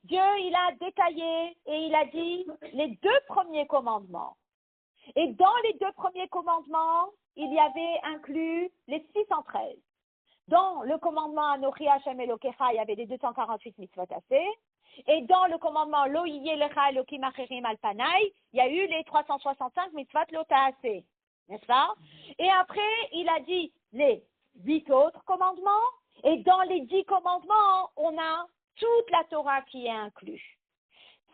Dieu, il a détaillé et il a dit les 2 premiers commandements. Et dans les 2 premiers commandements, il y avait inclus les 613. Dans le commandement Anochi Hashem Elokecha, il y avait les 248 mitzvot assez. Et dans le commandement Lo Yeh Lecha Elokim Acherim Al Panai, il y a eu les 365 mitzvot Lo Ta'aseh. N'est-ce pas? Et après, il a dit les 8 autres commandements. Et dans les 10 commandements, on a toute la Torah qui est inclue.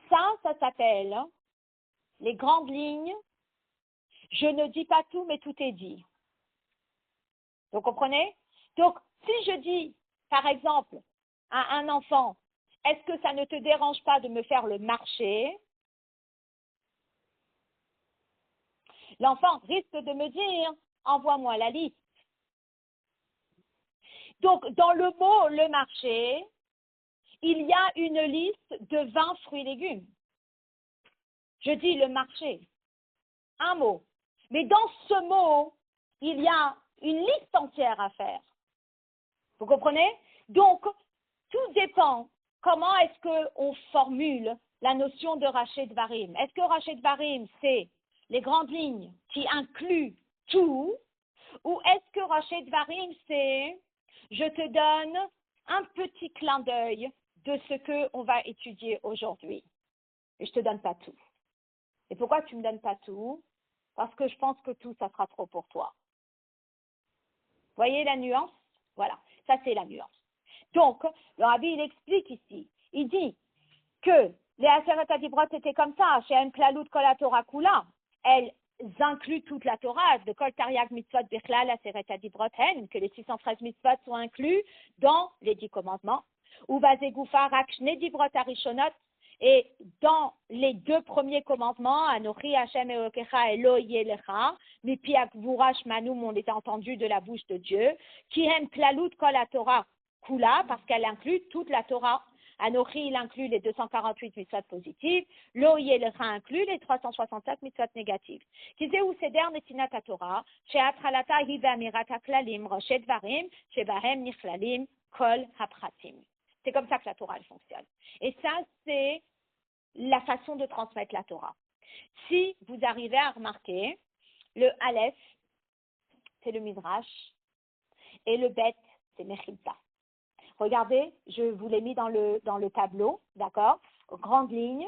Ça s'appelle les grandes lignes. Je ne dis pas tout, mais tout est dit. Vous comprenez? Donc, si je dis, par exemple, à un enfant, est-ce que ça ne te dérange pas de me faire le marché? L'enfant risque de me dire, envoie-moi la liste. Donc, dans le mot le marché, il y a une liste de 20 fruits et légumes. Je dis le marché. Un mot. Mais dans ce mot, il y a une liste entière à faire. Vous comprenez? Donc, tout dépend comment est-ce qu'on formule la notion de Rachet Dvarim. Est-ce que Rachet Dvarim, c'est les grandes lignes qui incluent tout? Ou est-ce que Rachet Dvarim, c'est je te donne un petit clin d'œil de ce qu'on va étudier aujourd'hui? Et je ne te donne pas tout. Et pourquoi tu ne me donnes pas tout? Parce que je pense que tout, ça sera trop pour toi. Voyez la nuance? Voilà, ça c'est la nuance. Donc, le Rabbi, il explique ici, il dit que les Aseret Adibrot étaient comme ça, chez M. Klalut Kol HaTorah Kula, elles incluent toute la Torah, de Kol Tariag Mitzvot Bechlal Aseret Adibrot Hen, que les 613 mitzvot sont inclus dans les 10 commandements, ou Vazegoufa Rak Shne Dibrot Arishonot, et dans les 2 premiers commandements, Anochi Hashem Elokecha Elo Yelecha, Mipi Akvurash Manum, on les a entendus de la bouche de Dieu, qui aime Klalut Kol HaTorah Kula, parce qu'elle inclut toute la Torah. Anochi, il inclut les 248 mitzvot positives. Lo Yelecha inclut les 365 mitzvot négatives. Kizeu Seder Netinat HaTorah, She'atralata Hi Ve'amirat HaKlalim, Rosh Dvarim, Shebahem Nichlalim, Kol HaPratim. C'est comme ça que la Torah, elle fonctionne. Et ça, c'est la façon de transmettre la Torah. Si vous arrivez à remarquer, le Aleph, c'est le Midrash, et le Bet, c'est Mechilta. Regardez, je vous l'ai mis dans le tableau, d'accord? Grandes lignes.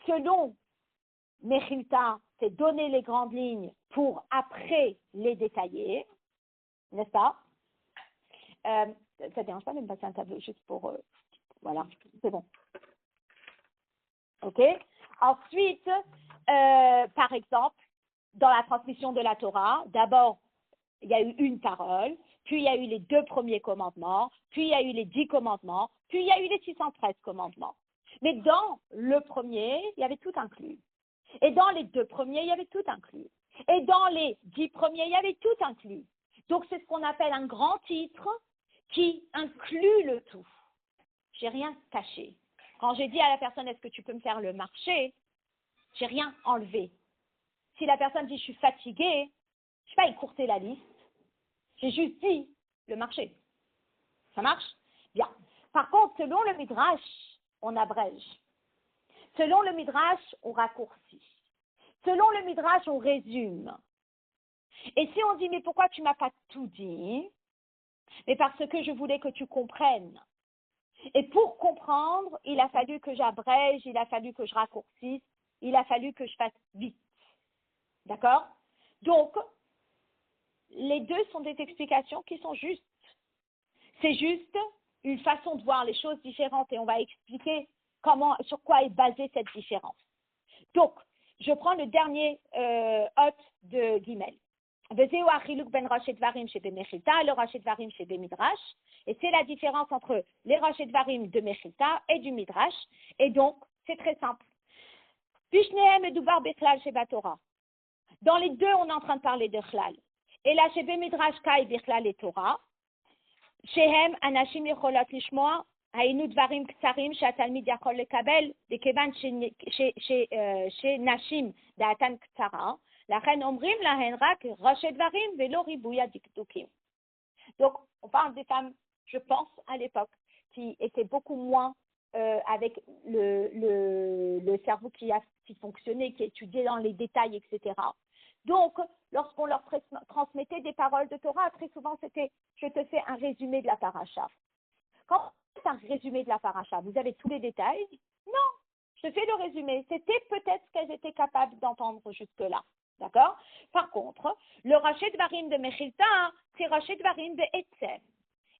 Selon Mechilta, c'est donner les grandes lignes pour après les détailler, n'est-ce pas? Ça ne dérange pas de me passer un tableau juste pour... voilà, c'est bon. OK? Ensuite, par exemple, dans la transmission de la Torah, d'abord, il y a eu une parole, puis il y a eu les 2 premiers commandements, puis il y a eu les 10 commandements, puis il y a eu les 613 commandements. Mais dans le premier, il y avait tout inclus. Et dans les 2 premiers, il y avait tout inclus. Et dans les 10 premiers, il y avait tout inclus. Donc, c'est ce qu'on appelle un grand titre qui inclut le tout. J'ai rien caché. Quand j'ai dit à la personne, est-ce que tu peux me faire le marché, j'ai rien enlevé. Si la personne dit, je suis fatiguée, je n'ai pas écourté la liste. J'ai juste dit le marché. Ça marche? Bien. Par contre, selon le Midrash, on abrège. Selon le Midrash, on raccourcit. Selon le Midrash, on résume. Et si on dit, mais pourquoi tu ne m'as pas tout dit? Mais parce que je voulais que tu comprennes. Et pour comprendre, il a fallu que j'abrège, il a fallu que je raccourcisse, il a fallu que je fasse vite. D'accord? Donc, les 2 sont des explications qui sont justes. C'est juste une façon de voir les choses différentes et on va expliquer sur quoi est basée cette différence. Donc, je prends le dernier hôte de Guimel. וזהו החילוק בין ראשי דברים שבמחילתא לראשי דברים שבמיdrash. Et c'est la différence entre les ראשי דברים de Mechilta et du Midrash. Et donc, c'est très simple. Bishnehem medoubar bechlal shebatorah. Dans les deux, on est en train de parler de chlal. Et là, chez Bemidrash Kai bechlal et Torah, shehem anashim yecholot lishmoa, haynu dvarim ksarim shehatalmid yakol lekabel, dekevan shenashim da'atan ksara, lachen omrim lahen rak roshei dvarim velo ribuya dikdukim. Donc, on parle des femmes, je pense, à l'époque, qui étaient beaucoup moins avec le cerveau qui fonctionnait, qui étudiait dans les détails, etc. Donc, lorsqu'on leur transmettait des paroles de Torah, très souvent c'était « je te fais un résumé de la paracha ». Quand c'est un résumé de la paracha, vous avez tous les détails? Non, je te fais le résumé. C'était peut-être ce qu'elles étaient capables d'entendre jusque-là. D'accord? Par contre, le Roshei Dvarim de Mechilta, c'est Roshei Dvarim de Etzem.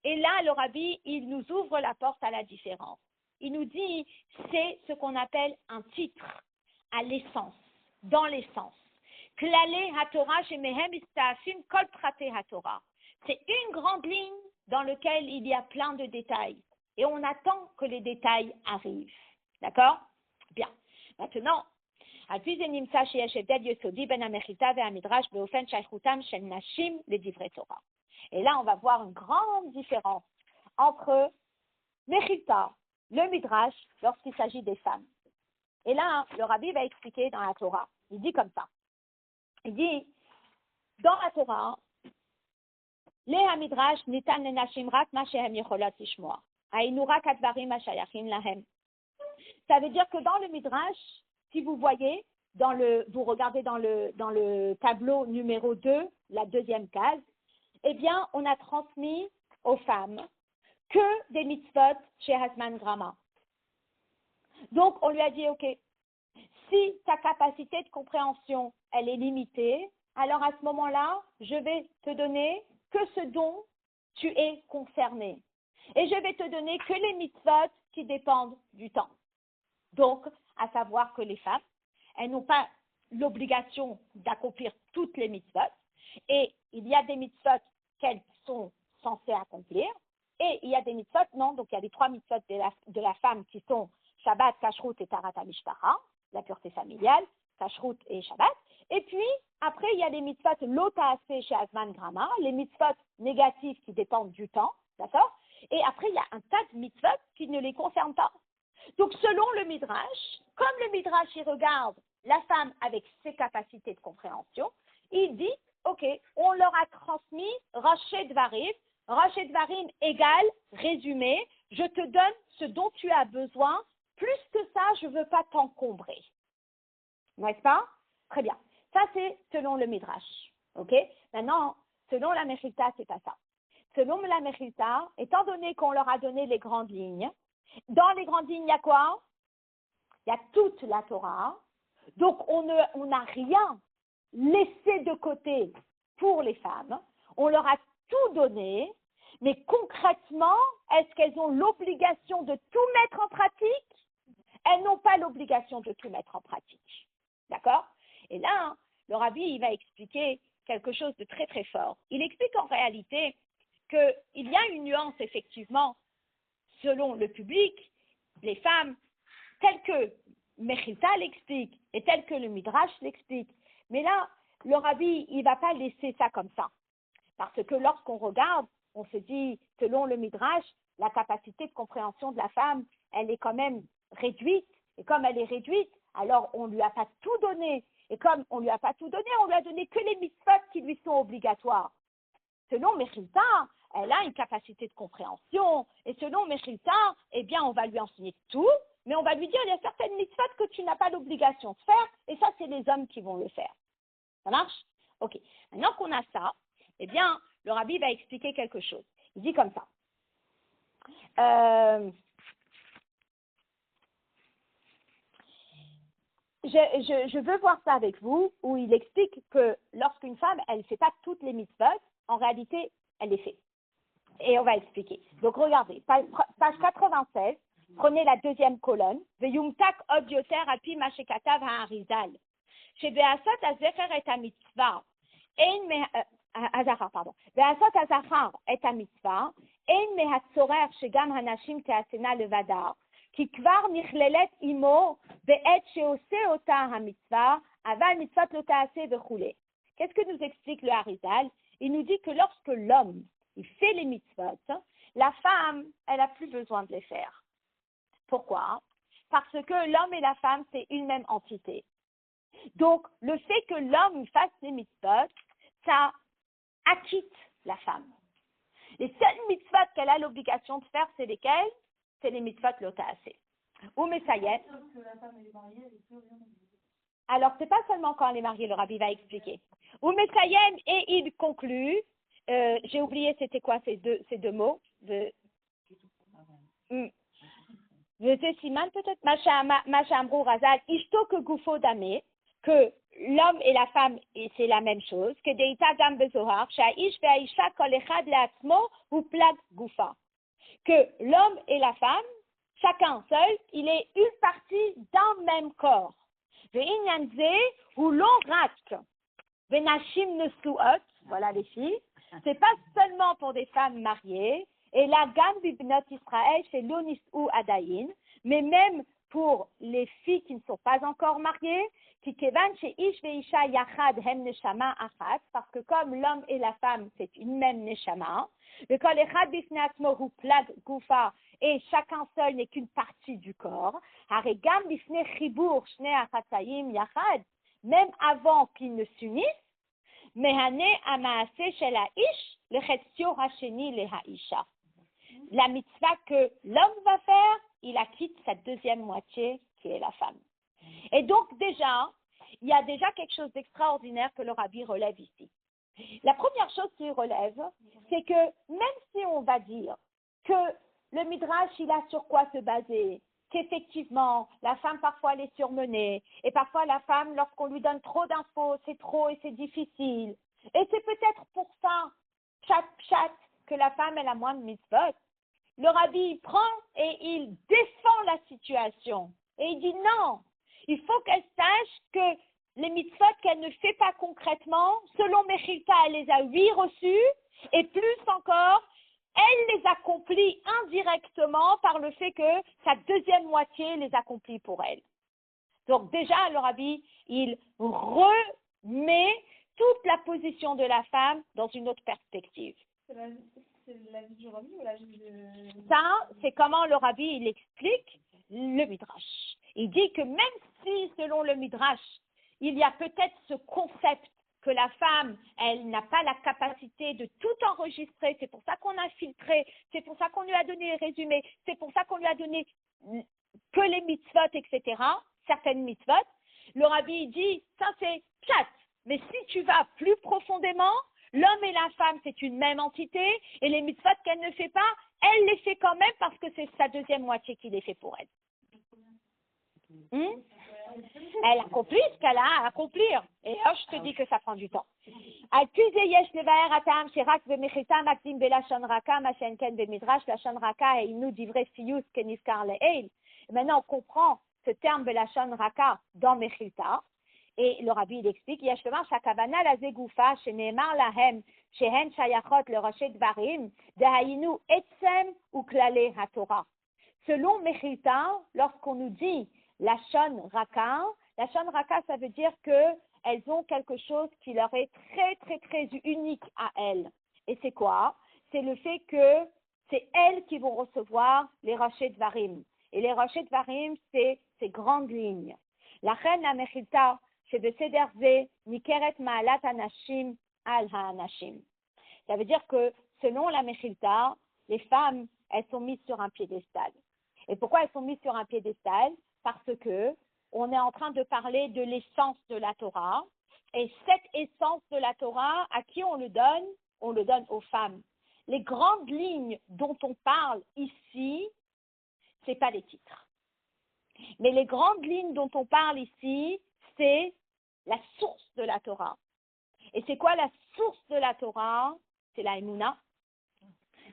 Et là, le Rabbi, il nous ouvre la porte à la différence. Il nous dit, c'est ce qu'on appelle un titre à l'essence, dans l'essence. Klale HaTorah shemehem ista'afim kol prate HaTorah. C'est une grande ligne dans laquelle il y a plein de détails. Et on attend que les détails arrivent. D'accord? Bien. Maintenant, et là, on va voir une grande différence entre Mechilta, le Midrash, lorsqu'il s'agit des femmes. Et là, le Rabbi va expliquer dans la Torah. Il dit comme ça. Il dit, dans la Torah, les Hamidrash nitan lenashim rak ma shehem yecholot lishmoa. Hainu rak advarim hashayachim lahem. Ça veut dire que dans le Midrash, si vous voyez, vous regardez dans le tableau numéro 2, la deuxième case, eh bien, on a transmis aux femmes que des mitzvot chez Hasman Grama. Donc, on lui a dit, OK, si ta capacité de compréhension, elle est limitée, alors à ce moment-là, je vais te donner que ce dont tu es concerné. Et je vais te donner que les mitzvot qui dépendent du temps. Donc, à savoir que les femmes, elles n'ont pas l'obligation d'accomplir toutes les mitzvot. Et il y a des mitzvot qu'elles sont censées accomplir. Et il y a des mitzvot, non, donc il y a les 3 mitzvot de la femme qui sont Shabbat, Kashrut et Tarat HaMishpacha, la pureté familiale, Kashrut et Shabbat. Et puis, après, il y a les mitzvot Lota'aseh chez Hasman Grama, les mitzvot négatifs qui dépendent du temps, d'accord? Et après, il y a un tas de mitzvot qui ne les concernent pas. Donc, selon le Midrash, comme le Midrash, il regarde la femme avec ses capacités de compréhension, il dit, OK, on leur a transmis Roshei Dvarim égale résumé, je te donne ce dont tu as besoin, plus que ça, je ne veux pas t'encombrer. N'est-ce pas? Très bien. Ça, c'est selon le Midrash. OK? Maintenant, selon la Mechilta, c'est pas ça. Selon la Mechilta, étant donné qu'on leur a donné les grandes lignes, dans les grandes lignes, il y a quoi? Il y a toute la Torah. Donc, on n'a rien laissé de côté pour les femmes. On leur a tout donné. Mais concrètement, est-ce qu'elles ont l'obligation de tout mettre en pratique? Elles n'ont pas l'obligation de tout mettre en pratique. D'accord? Et là, le Rabbi, il va expliquer quelque chose de très, très fort. Il explique en réalité qu'il y a une nuance, effectivement, selon le public, les femmes, telles que Mechilta l'explique et telles que le Midrash l'explique. Mais là, le Rabbi, il ne va pas laisser ça comme ça. Parce que lorsqu'on regarde, on se dit, selon le Midrash, la capacité de compréhension de la femme, elle est quand même réduite. Et comme elle est réduite, alors on ne lui a pas tout donné. Et comme on ne lui a pas tout donné, on lui a donné que les mitzvot qui lui sont obligatoires. Selon Mechilta, elle a une capacité de compréhension. Et selon Mechilta, eh bien, on va lui enseigner tout, mais on va lui dire, il y a certaines mitzvot que tu n'as pas l'obligation de faire, et ça, c'est les hommes qui vont le faire. Ça marche? OK. Maintenant qu'on a ça, eh bien, le Rabbi va expliquer quelque chose. Il dit comme ça. Je veux voir ça avec vous, où il explique que lorsqu'une femme, elle ne fait pas toutes les mitzvot, en réalité, elle les fait. Et on va expliquer. Donc, regardez, page 96, prenez la deuxième colonne. Veyumtak od yoter api ma shekatav ha'arizal. Shebeasot hazecher et hamitzvah. אין הזכר, pardon. ועשות הזכר את המצווה, אין מהצורר שגם הנשים תעשנה לבדה, כי כבר נכללת עמו בעת שעושה אותה המצווה, אבל מצוות לא תעשה וכו'. Qu'est-ce que nous explique le Harizal? Il nous dit que lorsque l'homme il fait les mitzvot, la femme, elle n'a plus besoin de les faire. Pourquoi? Parce que l'homme et la femme, c'est une même entité. Donc, le fait que l'homme fasse les mitzvot, ça acquitte la femme. Les seules mitzvot qu'elle a l'obligation de faire, c'est lesquelles? C'est les mitzvot l'otaasé. Ou Messayem. Alors, ce n'est pas seulement quand elle est mariée, le rabbi va expliquer. Ou Messayem, et il conclut, j'ai oublié c'était quoi ces deux mots, c'est Siman peut-être, Macha Amrou Razal, Ishto que Goufo Damé, que l'homme et la femme, et c'est la même chose, que Deita Gam Bezohar, Shaish Veaisha Kol Echad Leatzmo ou Plag Goufa. Que l'homme et la femme, chacun seul, il est une partie d'un même corps. Ve'inyan ze ou l'onrak, ve'nashim nesuot, voilà les filles, c'est pas seulement pour des femmes mariées, et la gamme bibnot Israël, c'est l'onis ou adayin, mais même pour les filles qui ne sont pas encore mariées, qui kevan chez ish veisha yachad hem neshama achat, parce que comme l'homme et la femme, c'est une même neshama, le kol echad bifnei atzmo hu plag gufa, et chacun seul n'est qu'une partie du corps, haregam bifnei chibur shnei achatayim yachad, même avant qu'ils ne s'unissent, mehane amaase shel haish lechetzio hasheni lehaisha. La mitzvah que l'homme va faire, il acquitte sa deuxième moitié qui est la femme. Et donc déjà, il y a déjà quelque chose d'extraordinaire que le rabbi relève ici. La première chose qu'il relève, c'est que même si on va dire que le midrash, il a sur quoi se baser, qu'effectivement, la femme parfois elle est surmenée, et parfois la femme, lorsqu'on lui donne trop d'infos, c'est trop et c'est difficile. Et c'est peut-être pour ça, chat, que la femme elle a moins de mitzvot. Le rabbi il prend et il défend la situation. Et il dit non, il faut qu'elle sache que les mitzvot qu'elle ne fait pas concrètement, selon Mechilta, elle les a 8 reçus, et plus encore, elle les accomplit indirectement par le fait que sa deuxième moitié les accomplit pour elle. Donc déjà, le rabbi, il remet toute la position de la femme dans une autre perspective. C'est l'avis du rabbi ou l'avis de... Ça, c'est comment le rabbi, il explique le midrash. Il dit que même si, selon le midrash, il y a peut-être ce concept que la femme, elle n'a pas la capacité de tout enregistrer, c'est pour ça qu'on a filtré, c'est pour ça qu'on lui a donné les résumés, c'est pour ça qu'on lui a donné que les mitzvot, etc., certaines mitzvot, le rabbi dit, ça c'est pshat, mais si tu vas plus profondément, l'homme et la femme, c'est une même entité, et les mitzvot qu'elle ne fait pas, elle les fait quand même parce que c'est sa deuxième moitié qui les fait pour elle. Elle accomplit ce qu'elle a à accomplir. Et là, je te dis que ça prend du temps. Maintenant, on comprend ce terme Belashon Raka dans Mechilta. Et le rabbi il explique, Yashlemar Shakavana la Zegoufa, Sheneemar Lahem, Shehen Shayachot le Rocher Dvarim, Dehayinu Etzem ou Klale HaTorah. Selon Mechilta, lorsqu'on nous dit Lashon Raka, ça veut dire qu'elles ont quelque chose qui leur est très, très, très unique à elles. Et c'est quoi? C'est le fait que c'est elles qui vont recevoir les Rocher Dvarim. Et les Rocher Dvarim, c'est ces grandes lignes. La reine la Mechilta, c'est de Sederze, Nikeret Maalat Anashim al Haanashim. Ça veut dire que selon la Mechilta, les femmes, elles sont mises sur un piédestal. Et pourquoi elles sont mises sur un piédestal? Parce que on est en train de parler de l'essence de la Torah. Et cette essence de la Torah, à qui on le donne? On le donne aux femmes. Les grandes lignes dont on parle ici, ce n'est pas les titres. Mais les grandes lignes dont on parle ici, c'est la source de la Torah. Et c'est quoi la source de la Torah? C'est la Emouna,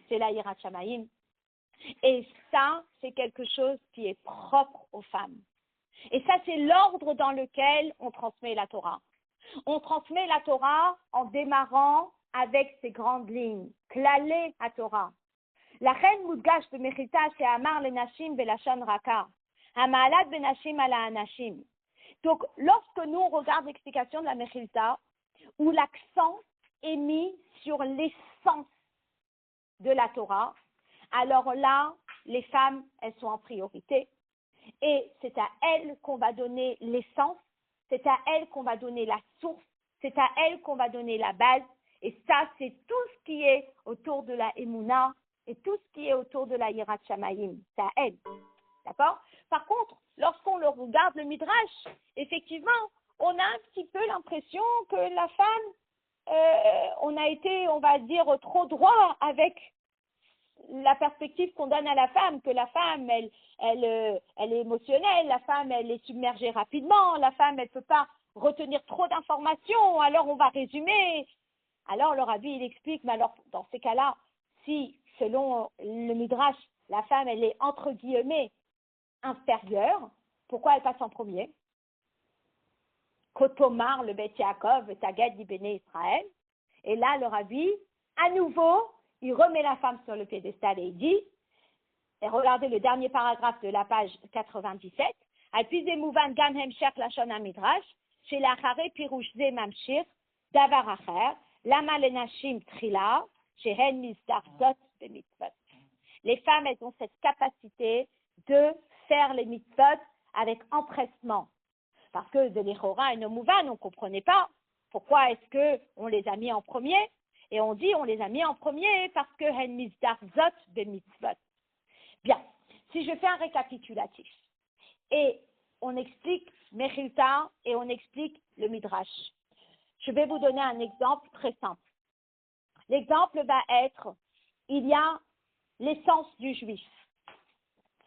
c'est la Yirat Shamayim. Et ça, c'est quelque chose qui est propre aux femmes. Et ça, c'est l'ordre dans lequel on transmet la Torah. On transmet la Torah en démarrant avec ces grandes lignes. Klalé à Torah. La reine Moudgash de Mechita chez Amar le Nashim Belashon Raka. Amalat Benashim ala Anashim. Donc, lorsque nous on regarde l'explication de la Mechilta, où l'accent est mis sur l'essence de la Torah, alors là, les femmes, elles sont en priorité. Et c'est à elles qu'on va donner l'essence, c'est à elles qu'on va donner la source, c'est à elles qu'on va donner la base. Et ça, c'est tout ce qui est autour de la Emouna et tout ce qui est autour de la Yirat Shamayim. C'est à elles. D'accord? Par contre, lorsqu'on le regarde le Midrash, effectivement, on a un petit peu l'impression que la femme, on a été, on va dire, trop droit avec la perspective qu'on donne à la femme, que la femme, elle est émotionnelle, la femme, elle est submergée rapidement, la femme, elle ne peut pas retenir trop d'informations, alors on va résumer. Alors le Rabbi, il explique, mais alors dans ces cas-là, si, selon le Midrash, la femme, elle est entre guillemets inférieure, pourquoi elle passe en premier? Kotomar, le Bet Yaakov, Tagad d'Ibné Israël. Et là, le Rabbi, à nouveau, il remet la femme sur le piédestal et il dit, et regardez le dernier paragraphe de la page 97, Al-Pizé Mouvan Gam Hemshech Lashon HaMidrash, chez l'Achare Pirouche Ze Mamshir, Davar Acher, Lama Lenashim Trila, chez Hen Mizdarzot Bemitzvot. Les femmes, elles ont cette capacité de faire les mitzvot avec empressement. Parce que de l'Echora et nos Mouvan, on ne comprenait pas pourquoi est-ce qu'on les a mis en premier. Et on dit on les a mis en premier parce que Hen Mizdarzot Bemitzvot. Bien, si je fais un récapitulatif et on explique Mechilta et on explique le Midrash, je vais vous donner un exemple très simple. L'exemple va être, il y a l'essence du juif.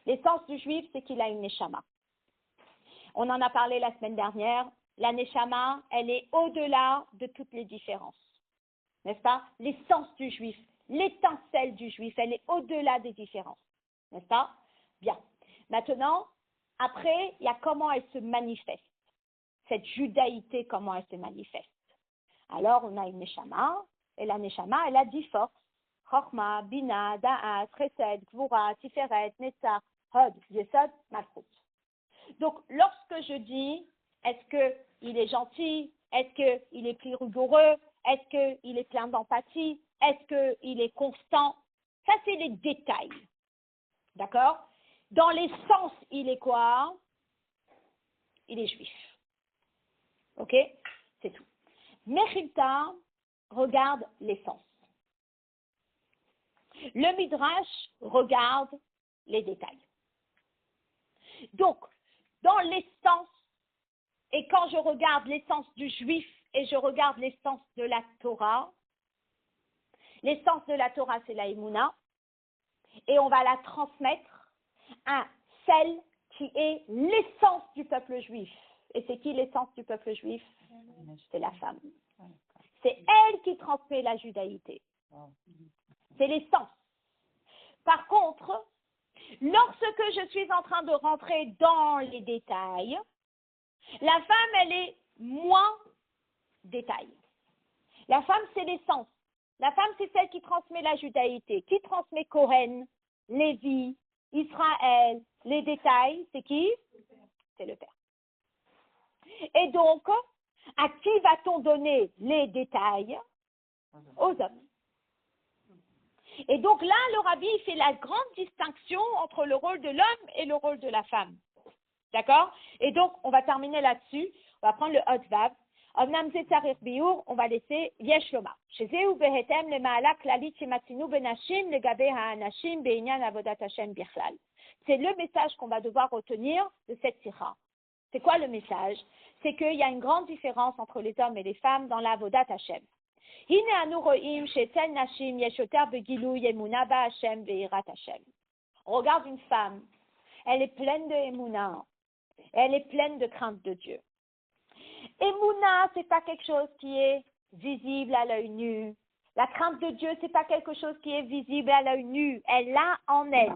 L'essence du juif, c'est qu'il a une neshama. On en a parlé la semaine dernière. La neshama, elle est au-delà de toutes les différences. N'est-ce pas? L'essence du juif, l'étincelle du juif, elle est au-delà des différences. N'est-ce pas? Bien. Maintenant, après, il y a comment elle se manifeste. Cette judaïté, comment elle se manifeste. Alors, on a une neshama, et la neshama, elle a 10 forces. Chorma, Bina, Da'at, Chesed, Gvura, Tiferet, Netzach, Hod, Yesod, Malchut. Donc, lorsque je dis, est-ce qu'il est gentil? Est-ce qu'il est plus rigoureux? Est-ce qu'il est plein d'empathie? Est-ce qu'il est constant? Ça, c'est les détails. D'accord? Dans l'essence, il est quoi? Il est juif. Ok? C'est tout. Mechilta regarde l'essence. Le Midrash regarde les détails. Donc, dans l'essence, et quand je regarde l'essence du juif et je regarde l'essence de la Torah, l'essence de la Torah, c'est la Emouna, et on va la transmettre à celle qui est l'essence du peuple juif. Et c'est qui l'essence du peuple juif? C'est la femme. C'est elle qui transmet la judaïté. C'est l'essence. Par contre, lorsque je suis en train de rentrer dans les détails, la femme, elle est moins détail. La femme, c'est l'essence. La femme, c'est celle qui transmet la judaïté. Qui transmet Kohen, Lévi, Israël, les détails, c'est qui? C'est le père. Et donc, à qui va-t-on donner les détails? Aux hommes. Et donc là, le Rabbi fait la grande distinction entre le rôle de l'homme et le rôle de la femme. D'accord? Et donc, on va terminer là-dessus. On va prendre le Hot Vav. On va laisser Yesh Lomar. C'est le message qu'on va devoir retenir de cette sikha. C'est quoi le message? C'est qu'il y a une grande différence entre les hommes et les femmes dans la Avodat Hashem. On regarde une femme, elle est pleine de Emouna, elle est pleine de crainte de Dieu. Emouna, c'est pas quelque chose qui est visible à l'œil nu. La crainte de Dieu, c'est pas quelque chose qui est visible à l'œil nu. Elle l'a en elle.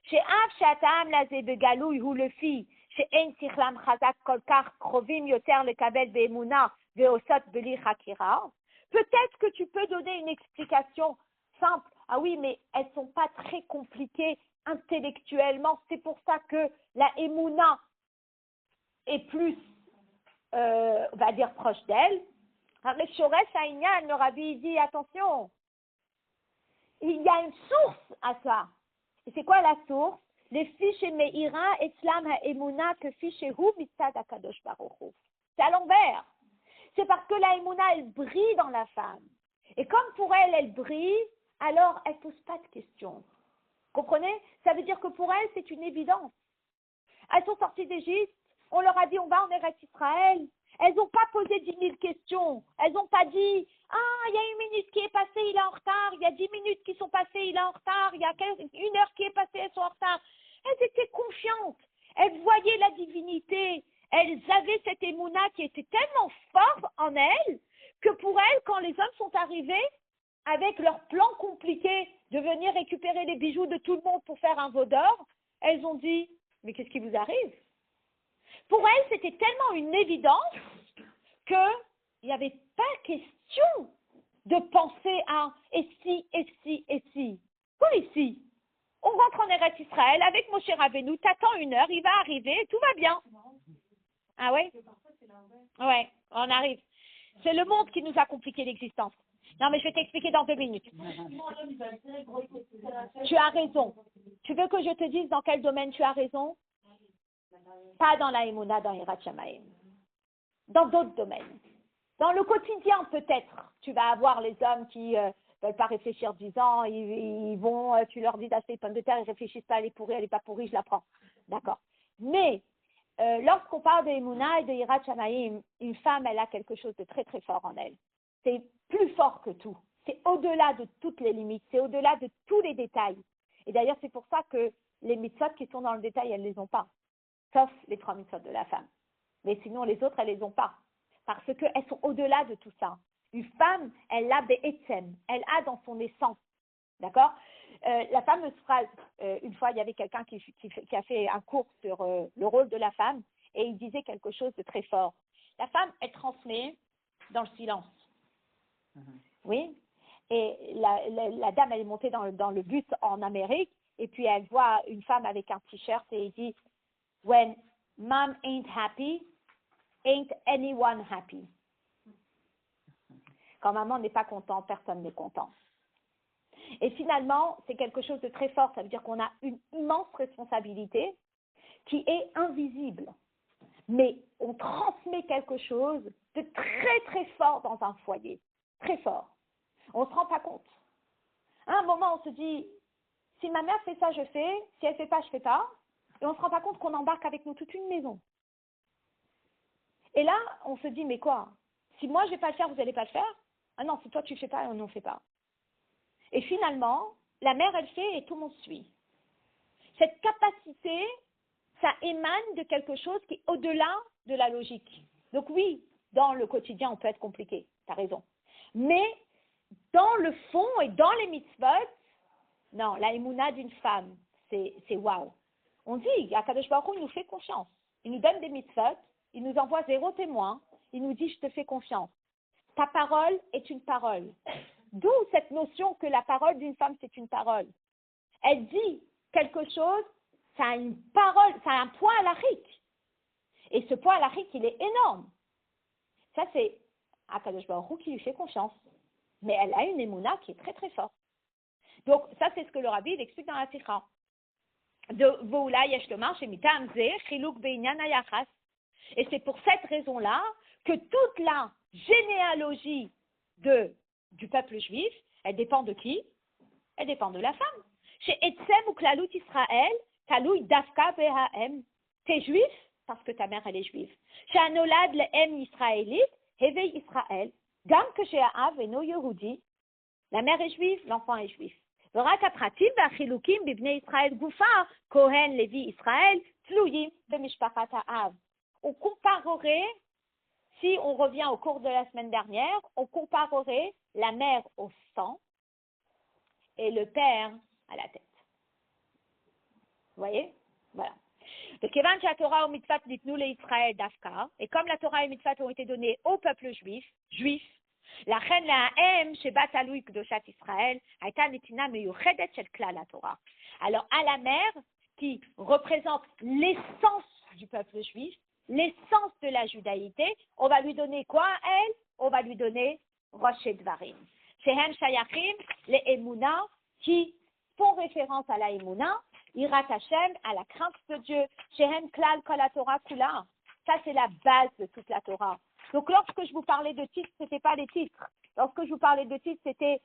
Chez Av Shatam la Zebegalou Yulefi, שאין שכלם חזק כל כך קרובים יותר לקבל באמונה ועושות בלי חקירה. Peut-être que tu peux donner une explication simple. Ah oui, mais elles ne sont pas très compliquées intellectuellement. C'est pour ça que la émouna est plus, on va dire, proche d'elle. Shoresh Aïnyan, le rabbi dit, attention, il y a une source à ça. Et c'est quoi la source? Les fiches Meira, Islam Ha'emuna, que fiche Hu, Mitzad HaKadosh Baruch Hu. C'est à l'envers. C'est parce que la Emouna, elle brille dans la femme. Et comme pour elle, elle brille, alors elle ne pose pas de questions. Comprenez? Ça veut dire que pour elle, c'est une évidence. Elles sont sorties d'Égypte, on leur a dit on va en Eretz Israël. Elles n'ont pas posé 10 000 questions. Elles n'ont pas dit ah, il y a une minute qui est passée, il est en retard. Il y a 10 minutes qui sont passées, il est en retard. Il y a une heure qui est passée, elles sont en retard. Elles étaient confiantes. Elles voyaient la divinité. Elles avaient cette émouna qui était tellement forte en elles que pour elles, quand les hommes sont arrivés avec leur plan compliqué de venir récupérer les bijoux de tout le monde pour faire un veau d'or, elles ont dit mais qu'est-ce qui vous arrive? Pour elles, c'était tellement une évidence qu'il n'y avait pas question de penser à et si, et si, et si. Quoi ici? On rentre en Eretz Israël avec Moshe Rabbeinu, t'attends une heure, il va arriver, tout va bien. Ah ouais? Ouais, on arrive. C'est le monde qui nous a compliqué l'existence. Non, mais je vais t'expliquer dans 2 minutes. Tu as raison. Tu veux que je te dise dans quel domaine tu as raison? Pas dans la Emouna, dans Hirat Shamaim. Dans d'autres domaines. Dans le quotidien, peut-être, tu vas avoir les hommes qui veulent pas réfléchir 10 ans, ils vont, tu leur dis d'acheter des pommes de terre, ils réfléchissent pas, elle est pourrie, elle n'est pas pourrie, je la prends. D'accord. Mais lorsqu'on parle de Emouna et de Hirat Shamaim, une femme, elle a quelque chose de très très fort en elle. C'est plus fort que tout. C'est au-delà de toutes les limites, c'est au-delà de tous les détails. Et d'ailleurs, c'est pour ça que les mitzvot qui sont dans le détail, elles ne les ont pas. Sauf les 3 mitzvot de la femme. Mais sinon, les autres, elles ne les ont pas. Parce qu'elles sont au-delà de tout ça. Une femme, elle a be'etzem, elle a dans son essence. D'accord? La fameuse phrase, une fois, il y avait quelqu'un qui a fait un cours sur le rôle de la femme, et il disait quelque chose de très fort. La femme, elle transmet dans le silence. Oui? Et la dame, elle est montée dans le bus en Amérique, et puis elle voit une femme avec un t-shirt, et elle dit « When mom ain't happy, ain't anyone happy. » Quand maman n'est pas content, personne n'est content. Et finalement, c'est quelque chose de très fort. Ça veut dire qu'on a une immense responsabilité qui est invisible. Mais on transmet quelque chose de très très fort dans un foyer. Très fort. On ne se rend pas compte. À un moment, on se dit, si ma mère fait ça, je fais. Si elle ne fait pas, je ne fais pas. Et on ne se rend pas compte qu'on embarque avec nous toute une maison. Et là, on se dit, mais quoi? Si moi, je ne vais pas le faire, vous n'allez pas le faire? Ah non, si toi, tu ne fais pas, on ne fait pas. Et finalement, la mère, elle fait et tout le monde suit. Cette capacité, ça émane de quelque chose qui est au-delà de la logique. Donc oui, dans le quotidien, on peut être compliqué, tu as raison. Mais dans le fond et dans les mitzvot, non, la émouna d'une femme, c'est waouh. On dit, Akadosh Baruch Hu, il nous fait confiance. Il nous donne des mitzvot, il nous envoie 0 témoin, il nous dit, je te fais confiance. Ta parole est une parole. D'où cette notion que la parole d'une femme, c'est une parole. Elle dit quelque chose, ça a une parole, ça a un poids halachique. Et ce poids halachique, il est énorme. Ça, c'est Akadosh Baruch Hu qui lui fait confiance. Mais elle a une émouna qui est très très forte. Donc, ça, c'est ce que le rabbi il explique dans la Sikha. Et c'est pour cette raison-là que toute la généalogie du peuple juif, elle dépend de qui? Elle dépend de la femme. Chez Etzem ou Klalut Israël, Kalouy Dafka Behaem. T'es juif parce que ta mère, elle est juive. Chez Anolad Lehem Israélite, Hevei Israël. Gam que chez Aav et No Yehudi, la mère est juive, l'enfant est juif. ורק הפרטים והחילוקים בבני ישראל גופה, כהן, לוי, ישראל, תלויים במשפחת האב. On comparerait, si on revient au cours de la semaine dernière, on comparerait la mère au sang et le père à la tête. Vous voyez? Voilà. Et comme la Torah et mitzvot ont été donnés au peuple juif, la reine Lahem Shebat Alui Kdoshat Israël Aïta Netina Meyuchedet Shel Klal Torah. Alors à la mère qui représente l'essence du peuple juif, l'essence de la judaïté, on va lui donner quoi à elle? On va lui donner Rosh Dvarim. Shehem Shayachim les Emouna qui font référence à la Emouna, Irat Hashem, à la crainte de Dieu, Shehem Klal Kol Torah Kula. Ça c'est la base de toute la Torah. Donc, lorsque je vous parlais de titres, ce n'était pas les titres. Lorsque je vous parlais de titres, c'était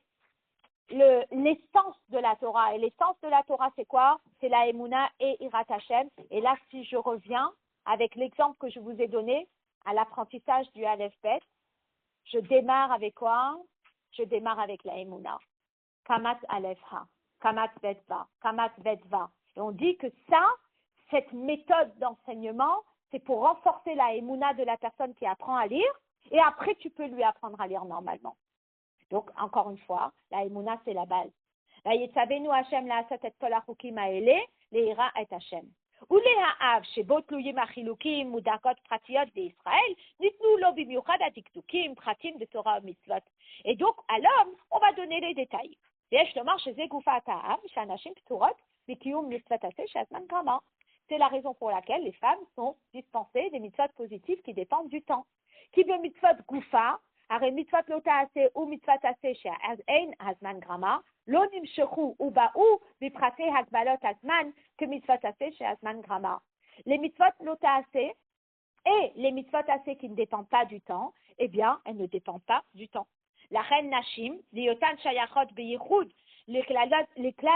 l'essence de la Torah. Et l'essence de la Torah, c'est quoi? C'est la Emouna et Irat Hashem. Et là, si je reviens avec l'exemple que je vous ai donné à l'apprentissage du Aleph Bet, je démarre avec quoi? Je démarre avec la Emouna. Kamat Aleph Ha, Kamat Bet Va, Kamat Bet Va. Et on dit que ça, cette méthode d'enseignement, c'est pour renforcer la émouna de la personne qui apprend à lire, et après tu peux lui apprendre à lire normalement. Donc, encore une fois, la émouna, c'est la base. La Yetzavenu Hashem la'asot et kol hachukim ha'ele, le'ira et Hashem. Ou le'ha'av shebo tluyim achilukim udakot pratiyot d'Israël, nitnu lo bimiuchad adiktukim pratim de Torah ou mitzvot. Et donc, à l'homme, on va donner les détails. Yesh lomar sheze gufat ha'am, shanashim pturot, mikiyum mitzvot aseh, shazman grama. C'est la raison pour laquelle les femmes sont dispensées des mitzvot positives qui dépendent du temps. Qui veut mitzvot goufa, aré mitzvot lota assez ou mitzvot assez chez ein hazman grama, lo nimshechu ou ba'u, viprate hakbalot hazman, que mitzvot assez chez hazman grama. Les mitzvot lota assez et les mitzvot assez qui ne dépendent pas du temps, eh bien, elles ne dépendent pas du temps. La reine Nashim, liotan shayachot beyichud, les klal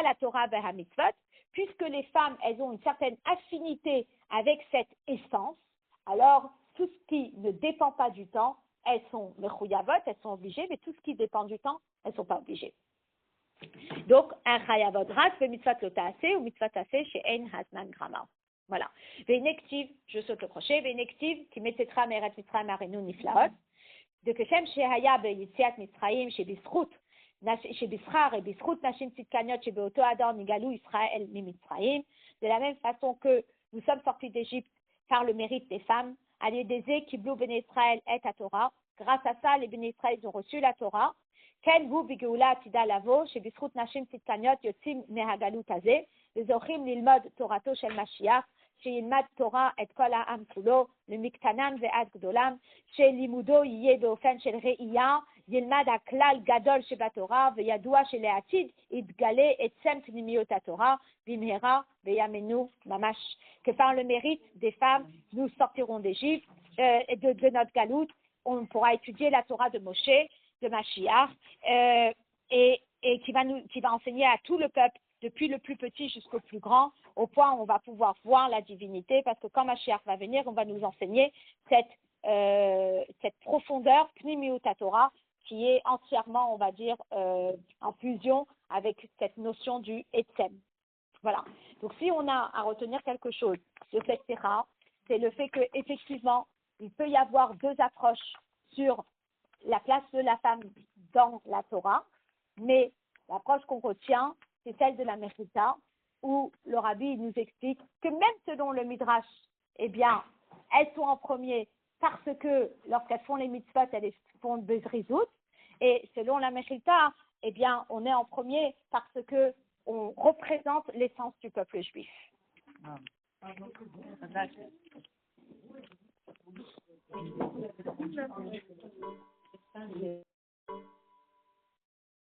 la Torah beha mitzvot, puisque les femmes, elles ont une certaine affinité avec cette essence, alors tout ce qui ne dépend pas du temps, elles sont mechuyavot, elles sont obligées, mais tout ce qui dépend du temps, elles ne sont pas obligées. Donc, un chayavot rak, mitzvot lotaase ou mitzvot ase chez ein hazman grama. Voilà. Vénective, je saute le crochet, vénective, qui mettetra meret mitzrayim arenu niflaot, de keshem shehaya beyitziat mitzrayim chez bisrout, chez Bisrar et Bisrout, Nashim Tzidkaniot, chez Beoto Ador, Nigalou, Israël, Mimitzraïm. De la même façon que nous sommes sortis d'Égypte par le mérite des femmes, à l'Édésé, Kiblou, Ben Israël, et à Torah. Grâce à ça, les Ben Israël ont reçu la Torah. Ken vous, Bigeoula, Atida Lavo, chez Bisrout, Nashim Tzidkaniot, Yotzim, Mehagalou, Tazé, les Ochim, Lilmod, Torato, Shel Mashiach, chez Yilmad Torah, et Kol Ha'am Kulo, le Miktanan, Ve'ad Gdolam, chez Limudo, Yé, Beofen, Shel Re'iyah, ילמד הכלל גדול שבתורה וידוע שלעתיד יתגלה עצם פנימיות התורה במהרה בימינו ממש. Que par le mérite des femmes, nous sortirons d'Égypte, de notre galoute, on pourra étudier la Torah de Moshe, de Mashiach, et qui va enseigner à tout le peuple, depuis le plus petit jusqu'au plus grand, au point où on va pouvoir voir la divinité, parce que quand Mashiach va venir, on va nous enseigner cette profondeur, Pnimiut Torah, qui est entièrement, on va dire, en fusion avec cette notion du Etzem. Voilà. Donc, si on a à retenir quelque chose de cette sira, c'est le fait qu'effectivement, il peut y avoir deux approches sur la place de la femme dans la Torah, mais l'approche qu'on retient, c'est celle de la Mechita, où le Rabbi nous explique que même selon le Midrash, eh bien, elles sont en premier parce que lorsqu'elles font les mitzvot, elles font bezrizout, et selon la Mechita, eh bien, on est en premier parce que on représente l'essence du peuple juif.